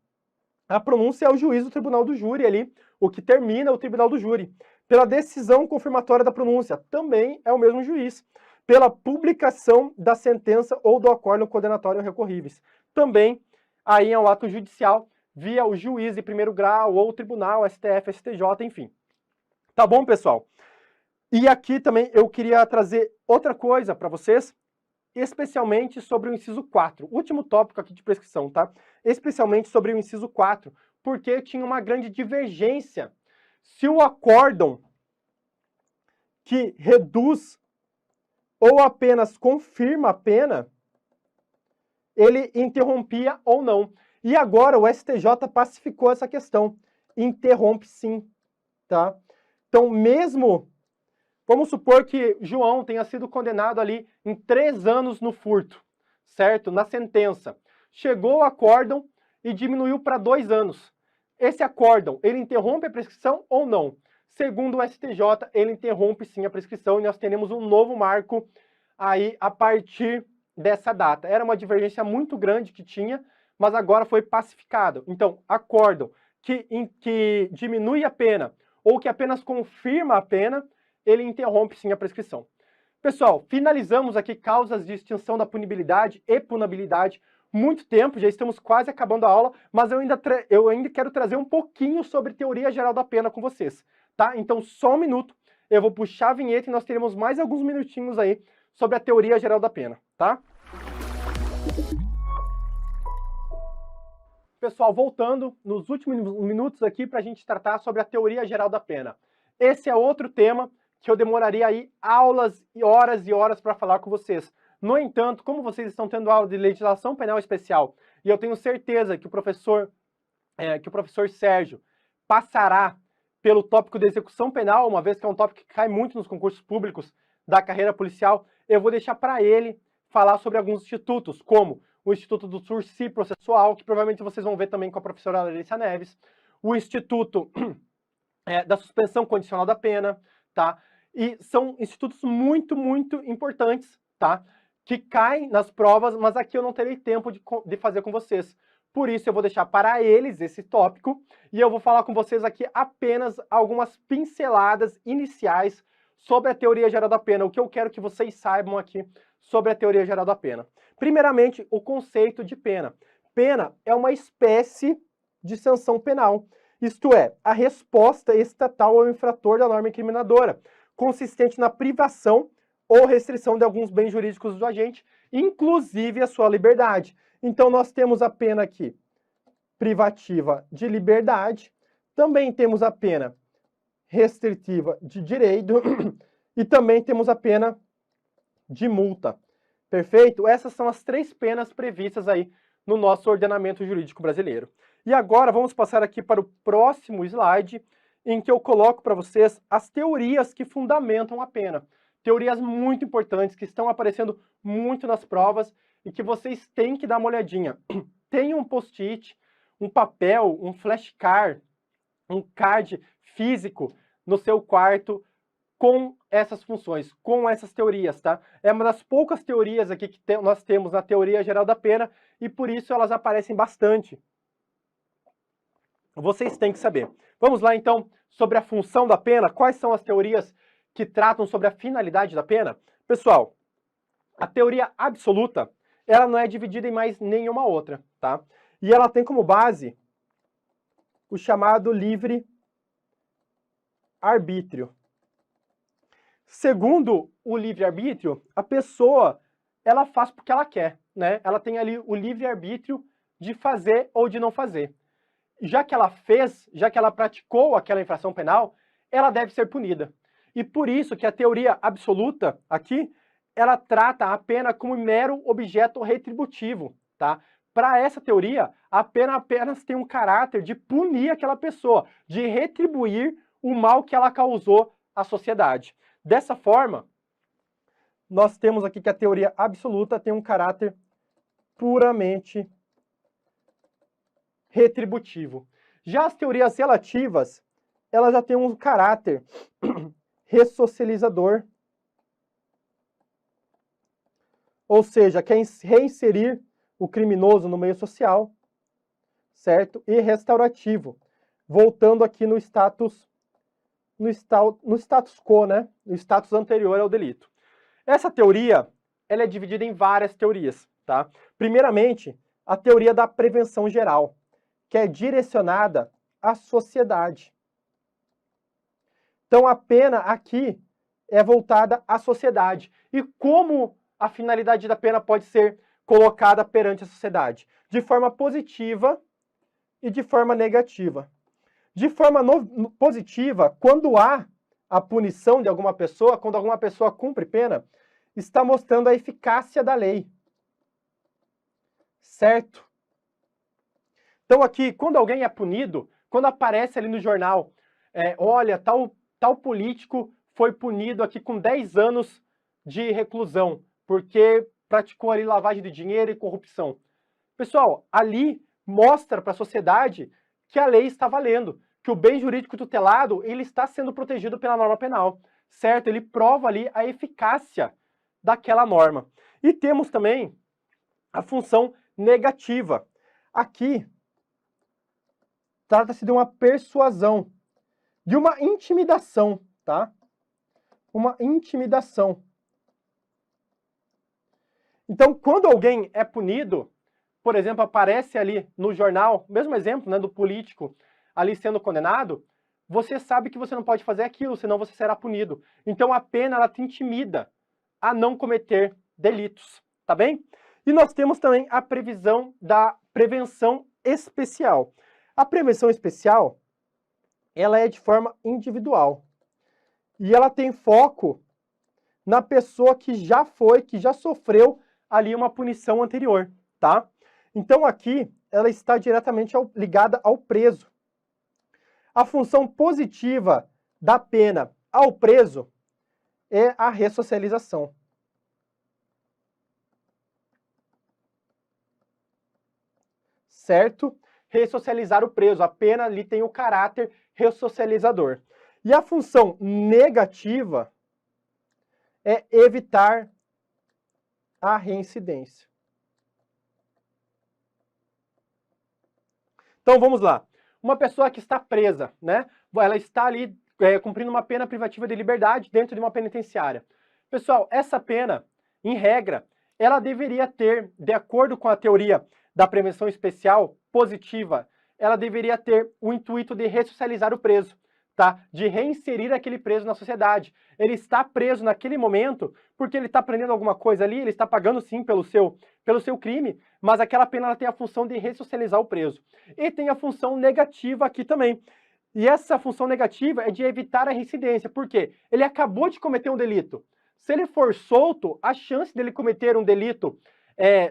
A pronúncia é o juiz do tribunal do júri ali, o que termina o tribunal do júri. Pela decisão confirmatória da pronúncia, também é o mesmo juiz. Pela publicação da sentença ou do acórdão condenatório recorríveis. Também aí é um ato judicial via o juiz de primeiro grau ou o tribunal, STF, STJ, enfim. Tá bom, pessoal? E aqui também eu queria trazer outra coisa para vocês, especialmente sobre o inciso 4. Último tópico aqui de prescrição, tá? Especialmente sobre o inciso 4, porque tinha uma grande divergência. Se o acórdão que reduz ou apenas confirma a pena, ele interrompia ou não. E agora o STJ pacificou essa questão. Interrompe sim, tá? Então, mesmo, vamos supor que João tenha sido condenado ali em 3 anos no furto, certo? Na sentença. Chegou o acórdão e diminuiu para 2 anos. Esse acórdão, ele interrompe a prescrição ou não? Segundo o STJ, ele interrompe sim a prescrição e nós teremos um novo marco aí a partir dessa data. Era uma divergência muito grande que tinha, mas agora foi pacificado. Então, acórdão que diminui a pena ou que apenas confirma a pena, ele interrompe sim a prescrição. Pessoal, finalizamos aqui causas de extinção da punibilidade e punabilidade. Muito tempo, já estamos quase acabando a aula, mas eu ainda quero trazer um pouquinho sobre teoria geral da pena com vocês, tá? Então, só um minuto, eu vou puxar a vinheta e nós teremos mais alguns minutinhos aí sobre a teoria geral da pena, tá? Pessoal, voltando nos últimos minutos aqui para a gente tratar sobre a teoria geral da pena. Esse é outro tema que eu demoraria aí aulas e horas para falar com vocês. No entanto, como vocês estão tendo aula de legislação penal especial, e eu tenho certeza que o professor Sérgio passará pelo tópico de execução penal, uma vez que é um tópico que cai muito nos concursos públicos da carreira policial, eu vou deixar para ele falar sobre alguns institutos, como o Instituto do Sursi Processual, que provavelmente vocês vão ver também com a professora Larissa Neves, o Instituto da Suspensão Condicional da Pena, tá? E são institutos muito, muito importantes, tá? Que caem nas provas, mas aqui eu não terei tempo de fazer com vocês. Por isso eu vou deixar para eles esse tópico e eu vou falar com vocês aqui apenas algumas pinceladas iniciais sobre a teoria geral da pena, o que eu quero que vocês saibam aqui sobre a teoria geral da pena. Primeiramente, o conceito de pena. Pena é uma espécie de sanção penal, isto é, a resposta estatal ao infrator da norma incriminadora, consistente na privação ou restrição de alguns bens jurídicos do agente, inclusive a sua liberdade. Então, nós temos a pena aqui privativa de liberdade, também temos a pena restritiva de direito e também temos a pena de multa. Perfeito? Essas são as 3 penas previstas aí no nosso ordenamento jurídico brasileiro. E agora vamos passar aqui para o próximo slide, em que eu coloco para vocês as teorias que fundamentam a pena. Teorias muito importantes que estão aparecendo muito nas provas e que vocês têm que dar uma olhadinha. Tem um post-it, um papel, um flashcard, um card físico no seu quarto com essas funções, com essas teorias, tá? É uma das poucas teorias aqui que nós temos na teoria geral da pena e por isso elas aparecem bastante. Vocês têm que saber. Vamos lá, então, sobre a função da pena. Quais são as teorias que tratam sobre a finalidade da pena? Pessoal, a teoria absoluta, ela não é dividida em mais nenhuma outra, tá? E ela tem como base o chamado livre-arbítrio. Segundo o livre-arbítrio, a pessoa, ela faz porque ela quer, né? Ela tem ali o livre-arbítrio de fazer ou de não fazer. Já que ela fez, já que ela praticou aquela infração penal, ela deve ser punida. E por isso que a teoria absoluta aqui, ela trata a pena como mero objeto retributivo, tá? Para essa teoria, a pena apenas tem um caráter de punir aquela pessoa, de retribuir o mal que ela causou à sociedade. Dessa forma, nós temos aqui que a teoria absoluta tem um caráter puramente retributivo. Já as teorias relativas, elas já têm um caráter ressocializador, ou seja, quer reinserir o criminoso no meio social, certo? E restaurativo, voltando aqui no status quo, né? No status anterior ao delito. Essa teoria, ela é dividida em várias teorias, tá? Primeiramente, a teoria da prevenção geral, que é direcionada à sociedade. Então, a pena aqui é voltada à sociedade. E como a finalidade da pena pode ser colocada perante a sociedade? De forma positiva e de forma negativa. De forma positiva, quando há a punição de alguma pessoa, quando alguma pessoa cumpre pena, está mostrando a eficácia da lei. Certo? Então aqui, quando alguém é punido, quando aparece ali no jornal, olha, tal político foi punido aqui com 10 anos de reclusão, porque praticou ali lavagem de dinheiro e corrupção. Pessoal, ali mostra para a sociedade que a lei está valendo, que o bem jurídico tutelado ele está sendo protegido pela norma penal, certo? Ele prova ali a eficácia daquela norma. E temos também a função negativa. Aqui, trata-se de uma persuasão, de uma intimidação, tá? Uma intimidação. Então, quando alguém é punido, por exemplo, aparece ali no jornal, mesmo exemplo, né, do político ali sendo condenado, você sabe que você não pode fazer aquilo, senão você será punido. Então, a pena, ela te intimida a não cometer delitos, tá bem? E nós temos também a previsão da prevenção especial. A prevenção especial, ela é de forma individual. E ela tem foco na pessoa que já sofreu ali uma punição anterior, tá? Então aqui, ela está diretamente ligada ao preso. A função positiva da pena ao preso é a ressocialização. Certo? Ressocializar o preso. A pena ali tem o caráter ressocializador. E a função negativa é evitar a reincidência. Então vamos lá. Uma pessoa que está presa, né? Ela está ali cumprindo uma pena privativa de liberdade dentro de uma penitenciária. Pessoal, essa pena, em regra, ela deveria ter, de acordo com a teoria da prevenção especial positiva, ela deveria ter o intuito de ressocializar o preso, tá? De reinserir aquele preso na sociedade. Ele está preso naquele momento porque ele está aprendendo alguma coisa ali, ele está pagando sim pelo seu crime, mas aquela pena ela tem a função de ressocializar o preso. E tem a função negativa aqui também. E essa função negativa é de evitar a reincidência. Por quê? Ele acabou de cometer um delito. Se ele for solto, a chance dele cometer um delito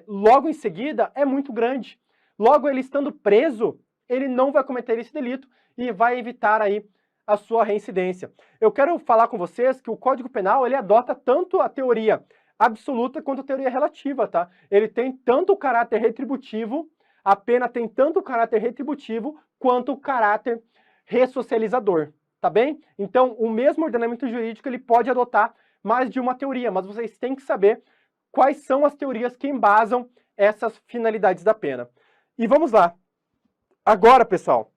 logo em seguida é muito grande. Logo, ele estando preso, ele não vai cometer esse delito e vai evitar aí a sua reincidência. Eu quero falar com vocês que o Código Penal ele adota tanto a teoria absoluta quanto a teoria relativa, tá? Ele tem tanto o caráter retributivo, a pena tem tanto o caráter retributivo quanto o caráter ressocializador, tá bem? Então, o mesmo ordenamento jurídico ele pode adotar mais de uma teoria, mas vocês têm que saber quais são as teorias que embasam essas finalidades da pena. E vamos lá. Agora, pessoal,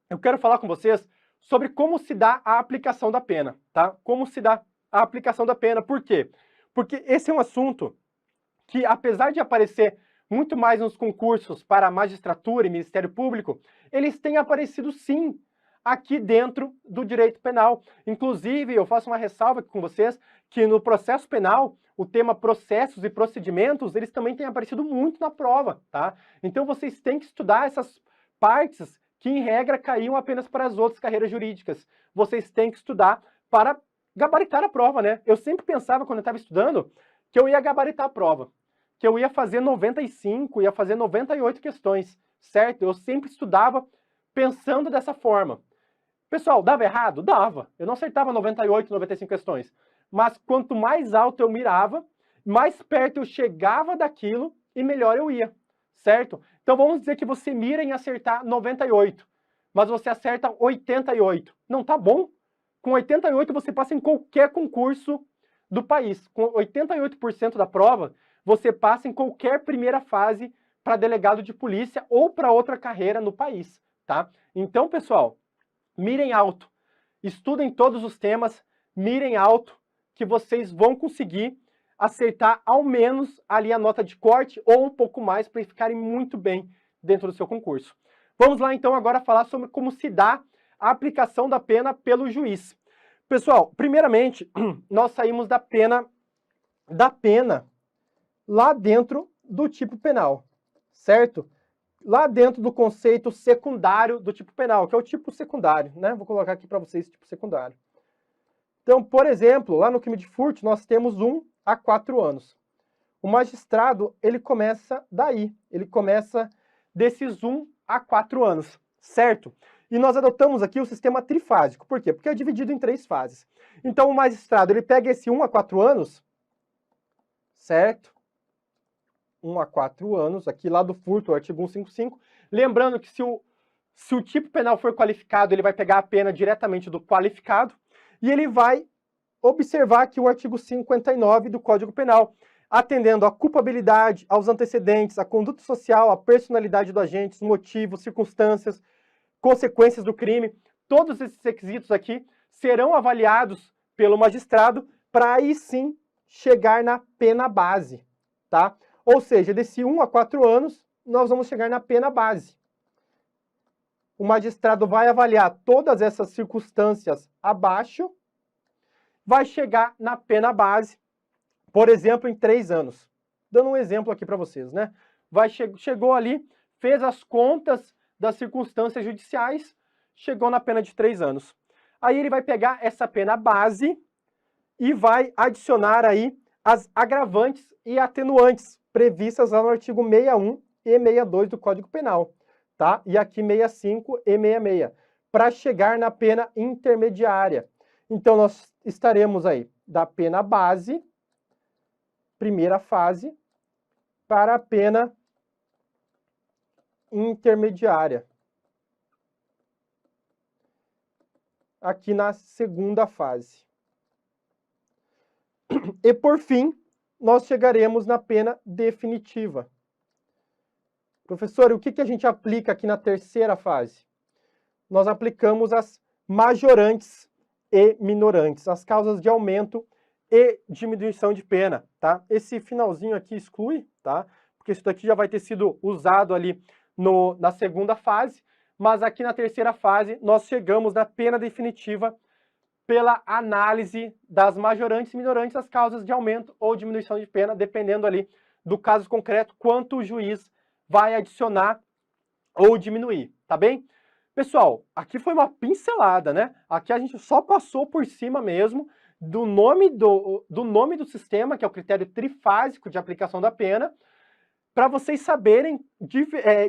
eu quero falar com vocês sobre como se dá a aplicação da pena, tá? Como se dá a aplicação da pena. Por quê? Porque esse é um assunto que, apesar de aparecer muito mais nos concursos para magistratura e Ministério Público, eles têm aparecido sim aqui dentro do direito penal. Inclusive, eu faço uma ressalva aqui com vocês que no processo penal, o tema processos e procedimentos, eles também têm aparecido muito na prova, tá? Então vocês têm que estudar essas partes que, em regra, caíam apenas para as outras carreiras jurídicas. Vocês têm que estudar para gabaritar a prova, né? Eu sempre pensava, quando eu estava estudando, que eu ia gabaritar a prova, que eu ia fazer 95, ia fazer 98 questões, certo? Eu sempre estudava pensando dessa forma. Pessoal, dava errado? Dava. Eu não acertava 98, 95 questões. Mas quanto mais alto eu mirava, mais perto eu chegava daquilo e melhor eu ia, certo? Então vamos dizer que você mira em acertar 98, mas você acerta 88. Não tá bom? Com 88 você passa em qualquer concurso do país. Com 88% da prova, você passa em qualquer primeira fase para delegado de polícia ou para outra carreira no país, tá? Então, pessoal, mirem alto, estudem todos os temas, mirem alto, que vocês vão conseguir acertar ao menos ali a nota de corte ou um pouco mais para ficarem muito bem dentro do seu concurso. Vamos lá então agora falar sobre como se dá a aplicação da pena pelo juiz. Pessoal, primeiramente, nós saímos da pena lá dentro do tipo penal, certo? Lá dentro do conceito secundário do tipo penal, que é o tipo secundário, né? Vou colocar aqui para vocês tipo secundário. Então, por exemplo, lá no crime de furto, nós temos 1 a 4 anos. O magistrado, ele começa daí, ele começa desses 1 a 4 anos, certo? E nós adotamos aqui o sistema trifásico. Por quê? Porque é dividido em 3 fases. Então, o magistrado, ele pega esse 1 a 4 anos, certo? 1 a 4 anos, aqui lá do furto, o artigo 155. Lembrando que se o tipo penal for qualificado, ele vai pegar a pena diretamente do qualificado, e ele vai observar aqui o artigo 59 do Código Penal, atendendo à culpabilidade, aos antecedentes, à conduta social, à personalidade do agente, os motivos, circunstâncias, consequências do crime. Todos esses requisitos aqui serão avaliados pelo magistrado para aí sim chegar na pena base, tá? Ou seja, desse 1 a 4 anos, nós vamos chegar na pena base. O magistrado vai avaliar todas essas circunstâncias abaixo, vai chegar na pena base, por exemplo, em 3 anos. Dando um exemplo aqui para vocês, né? Chegou ali, fez as contas das circunstâncias judiciais, chegou na pena de 3 anos. Aí ele vai pegar essa pena base e vai adicionar aí as agravantes e atenuantes previstas lá no artigo 61 e 62 do Código Penal, tá? E aqui 65 e 66, para chegar na pena intermediária. Então, nós estaremos aí da pena base, primeira fase, para a pena intermediária. Aqui na segunda fase. E, por fim, nós chegaremos na pena definitiva. Professor, o que a gente aplica aqui na terceira fase? Nós aplicamos as majorantes e minorantes, as causas de aumento e diminuição de pena, tá? Esse finalzinho aqui exclui, tá? Porque isso daqui já vai ter sido usado ali na segunda fase, mas aqui na terceira fase nós chegamos na pena definitiva pela análise das majorantes e minorantes, as causas de aumento ou diminuição de pena, dependendo ali do caso concreto, quanto o juiz vai adicionar ou diminuir, tá bem? Pessoal, aqui foi uma pincelada, né? Aqui a gente só passou por cima mesmo do nome do sistema, que é o critério trifásico de aplicação da pena, para vocês saberem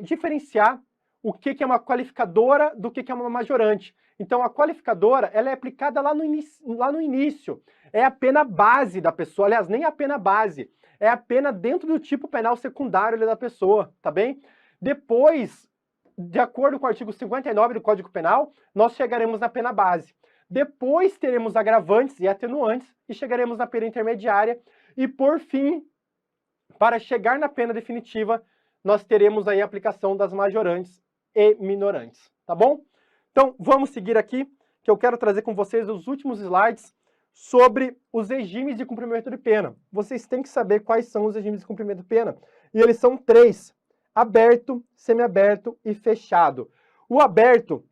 diferenciar o que é uma qualificadora do que é uma majorante. Então, a qualificadora, ela é aplicada lá no início. É a pena base da pessoa. Aliás, nem a pena base. É a pena dentro do tipo penal secundário da pessoa, tá bem? Depois, de acordo com o artigo 59 do Código Penal, nós chegaremos na pena base. Depois teremos agravantes e atenuantes e chegaremos na pena intermediária. E, por fim, para chegar na pena definitiva, nós teremos aí a aplicação das majorantes e minorantes, tá bom? Então, vamos seguir aqui, que eu quero trazer com vocês os últimos slides sobre os regimes de cumprimento de pena. Vocês têm que saber quais são os regimes de cumprimento de pena. E eles são 3: aberto, semiaberto e fechado. O aberto,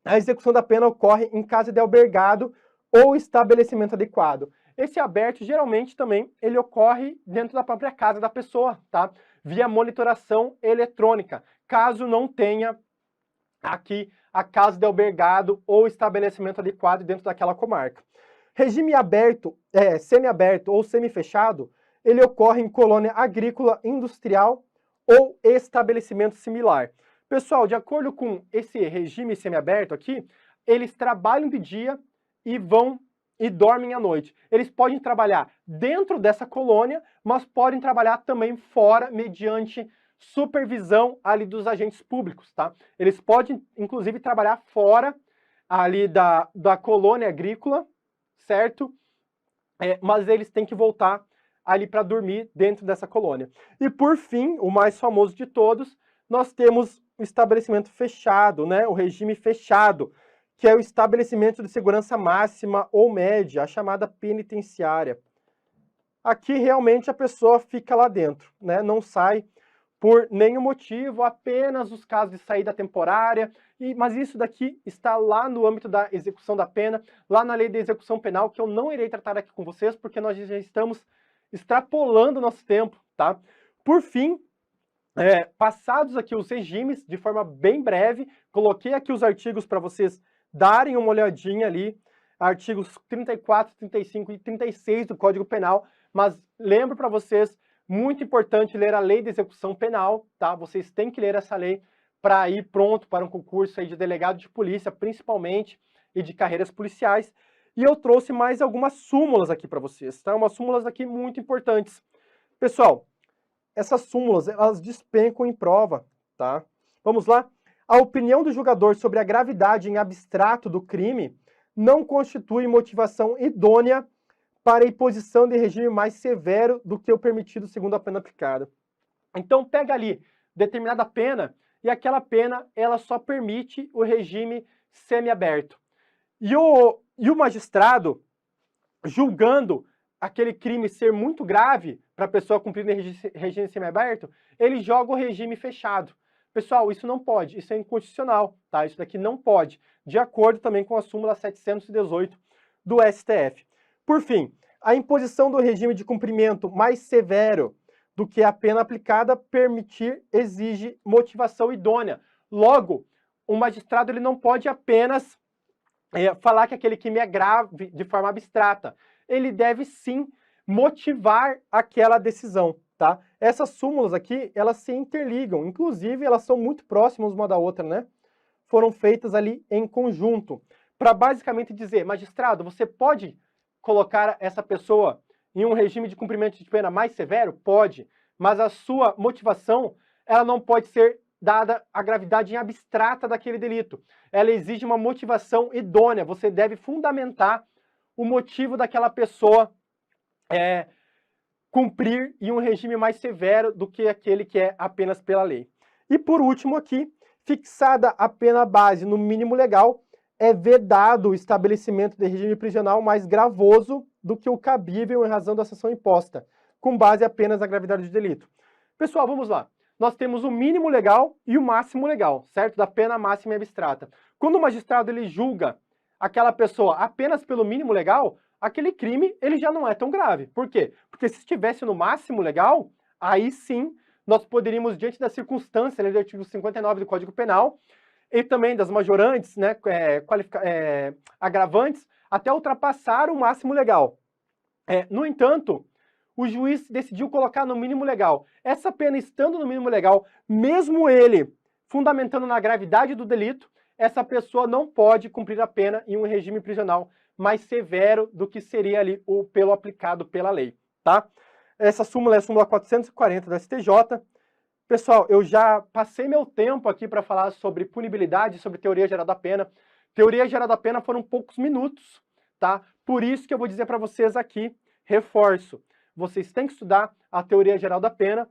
a execução da pena ocorre em casa de albergado ou estabelecimento adequado. Esse aberto, geralmente, também, ele ocorre dentro da própria casa da pessoa, tá? Via monitoração eletrônica, caso não tenha aqui a casa de albergado ou estabelecimento adequado dentro daquela comarca. Regime aberto, semiaberto ou semifechado, ele ocorre em colônia agrícola, industrial ou estabelecimento similar. Pessoal, de acordo com esse regime semiaberto aqui, eles trabalham de dia e vão e dormem à noite. Eles podem trabalhar dentro dessa colônia, mas podem trabalhar também fora, mediante supervisão ali dos agentes públicos, tá? Eles podem, inclusive, trabalhar fora ali da colônia agrícola, certo? Mas eles têm que voltar ali para dormir dentro dessa colônia. E, por fim, o mais famoso de todos, nós temos o estabelecimento fechado, né? O regime fechado, que é o estabelecimento de segurança máxima ou média, a chamada penitenciária. Aqui, realmente, a pessoa fica lá dentro, né? Não sai por nenhum motivo, apenas os casos de saída temporária, mas isso daqui está lá no âmbito da execução da pena, lá na lei de execução penal, que eu não irei tratar aqui com vocês, porque nós já estamos extrapolando o nosso tempo, tá? Por fim, passados aqui os regimes, de forma bem breve, coloquei aqui os artigos para vocês darem uma olhadinha ali. artigos 34, 35 e 36 do Código Penal, mas lembro para vocês, muito importante ler a Lei de Execução Penal, tá? Vocês têm que ler essa lei para ir pronto para um concurso aí de delegado de polícia, principalmente, e de carreiras policiais. E eu trouxe mais algumas súmulas aqui para vocês, tá? Umas súmulas aqui muito importantes. Pessoal, essas súmulas, elas despencam em prova, tá? Vamos lá? A opinião do julgador sobre a gravidade em abstrato do crime não constitui motivação idônea para a imposição de regime mais severo do que o permitido segundo a pena aplicada. Então, pega ali determinada pena e aquela pena, ela só permite o regime semiaberto. E o magistrado, julgando aquele crime ser muito grave para a pessoa cumprir em regime semiaberto, ele joga o regime fechado. Pessoal, isso não pode, isso é inconstitucional, tá? Isso daqui não pode, de acordo também com a súmula 718 do STF. Por fim, a imposição do regime de cumprimento mais severo do que a pena aplicada exige motivação idônea. Logo, o magistrado ele não pode apenas falar que aquele crime é grave de forma abstrata. Ele deve sim motivar aquela decisão, tá? Essas súmulas aqui, elas se interligam, inclusive elas são muito próximas uma da outra, né? Foram feitas ali em conjunto, para basicamente dizer, magistrado, você pode colocar essa pessoa em um regime de cumprimento de pena mais severo? Pode, mas a sua motivação, ela não pode ser dada a gravidade abstrata daquele delito. Ela exige uma motivação idônea, você deve fundamentar o motivo daquela pessoa cumprir em um regime mais severo do que aquele que é apenas pela lei. E por último aqui, fixada a pena base no mínimo legal, é vedado o estabelecimento de regime prisional mais gravoso do que o cabível em razão da sanção imposta, com base apenas na gravidade do delito. Pessoal, vamos lá. Nós temos o mínimo legal e o máximo legal, certo? Da pena máxima e abstrata. Quando o magistrado ele julga aquela pessoa apenas pelo mínimo legal, aquele crime ele já não é tão grave. Por quê? Porque se estivesse no máximo legal, aí sim nós poderíamos, diante da circunstância do artigo 59 do Código Penal, e também das majorantes, né, agravantes, até ultrapassar o máximo legal. No entanto, o juiz decidiu colocar no mínimo legal. Essa pena estando no mínimo legal, mesmo ele fundamentando na gravidade do delito, essa pessoa não pode cumprir a pena em um regime prisional mais severo do que seria ali o pelo aplicado pela lei, tá? Essa súmula é a súmula 440 da STJ. Pessoal, eu já passei meu tempo aqui para falar sobre punibilidade, sobre teoria geral da pena. Teoria geral da pena foram poucos minutos, tá? Por isso que eu vou dizer para vocês aqui, reforço, vocês têm que estudar a teoria geral da pena,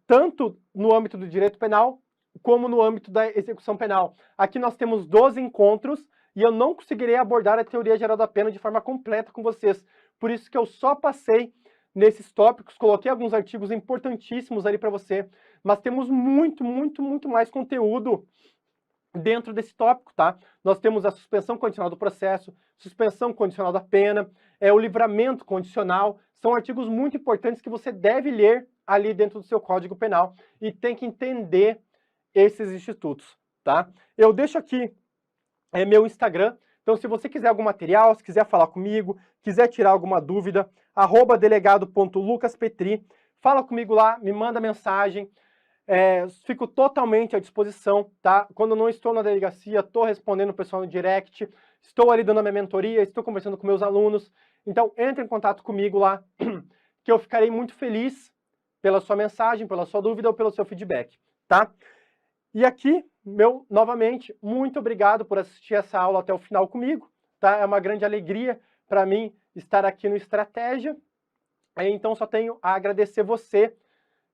tanto no âmbito do direito penal, como no âmbito da execução penal. Aqui nós temos 12 encontros e eu não conseguirei abordar a teoria geral da pena de forma completa com vocês. Por isso que eu só passei nesses tópicos, coloquei alguns artigos importantíssimos ali para você, mas temos muito mais conteúdo dentro desse tópico, tá? Nós temos a suspensão condicional do processo, suspensão condicional da pena, o livramento condicional, são artigos muito importantes que você deve ler ali dentro do seu Código Penal e tem que entender esses institutos, tá? Eu deixo aqui meu Instagram, então se você quiser algum material, se quiser falar comigo, quiser tirar alguma dúvida, @delegado.lucaspetri, fala comigo lá, me manda mensagem, fico totalmente à disposição, tá? Quando não estou na delegacia, estou respondendo o pessoal no direct, estou ali dando a minha mentoria, estou conversando com meus alunos, então entre em contato comigo lá, que eu ficarei muito feliz pela sua mensagem, pela sua dúvida ou pelo seu feedback, tá? E aqui, novamente, muito obrigado por assistir essa aula até o final comigo, tá? É uma grande alegria para mim estar aqui no Estratégia, então só tenho a agradecer você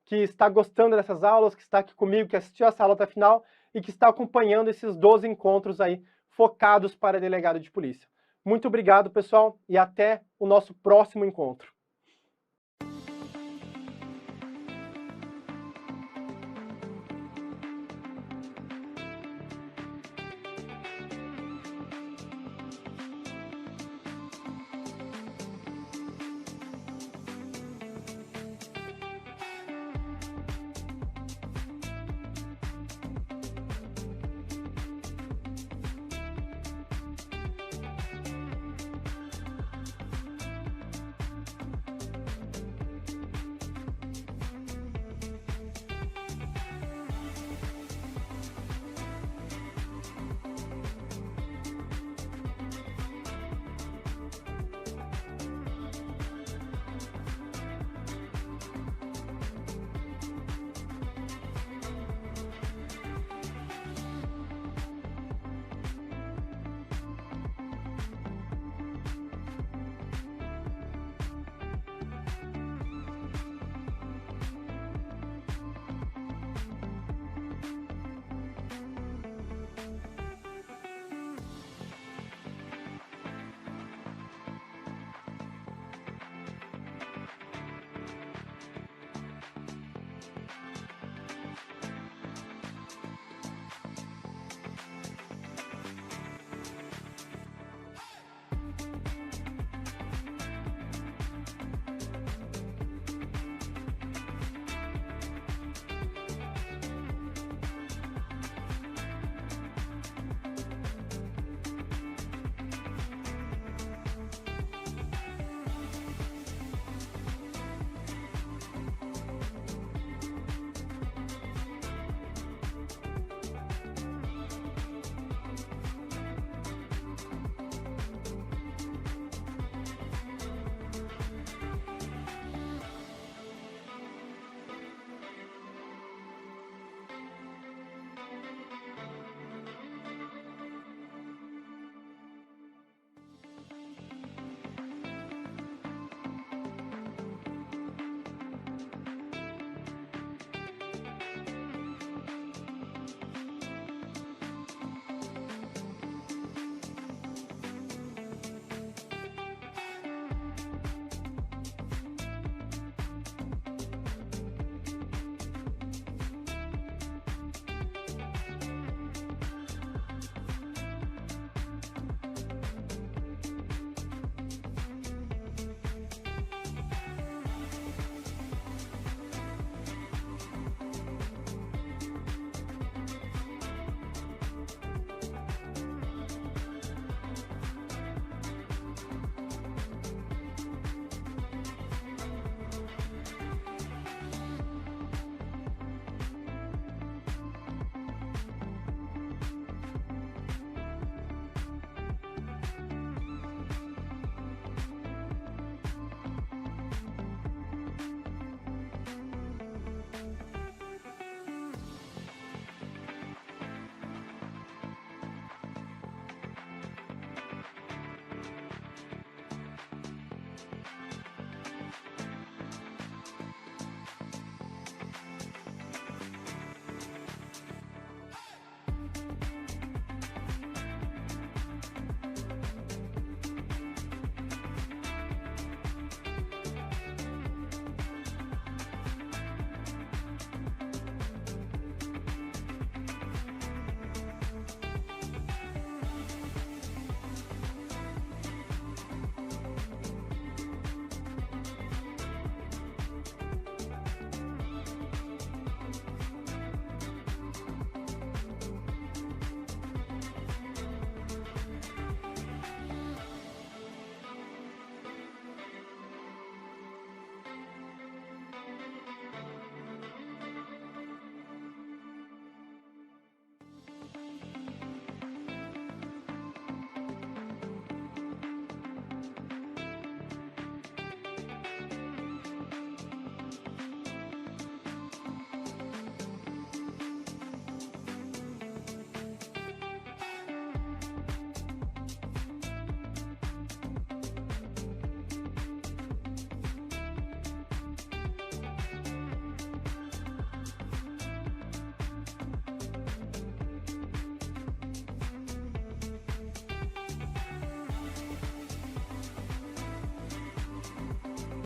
que está gostando dessas aulas, que está aqui comigo, que assistiu essa aula até o final e que está acompanhando esses 12 encontros aí focados para delegado de polícia. Muito obrigado, pessoal, e até o nosso próximo encontro.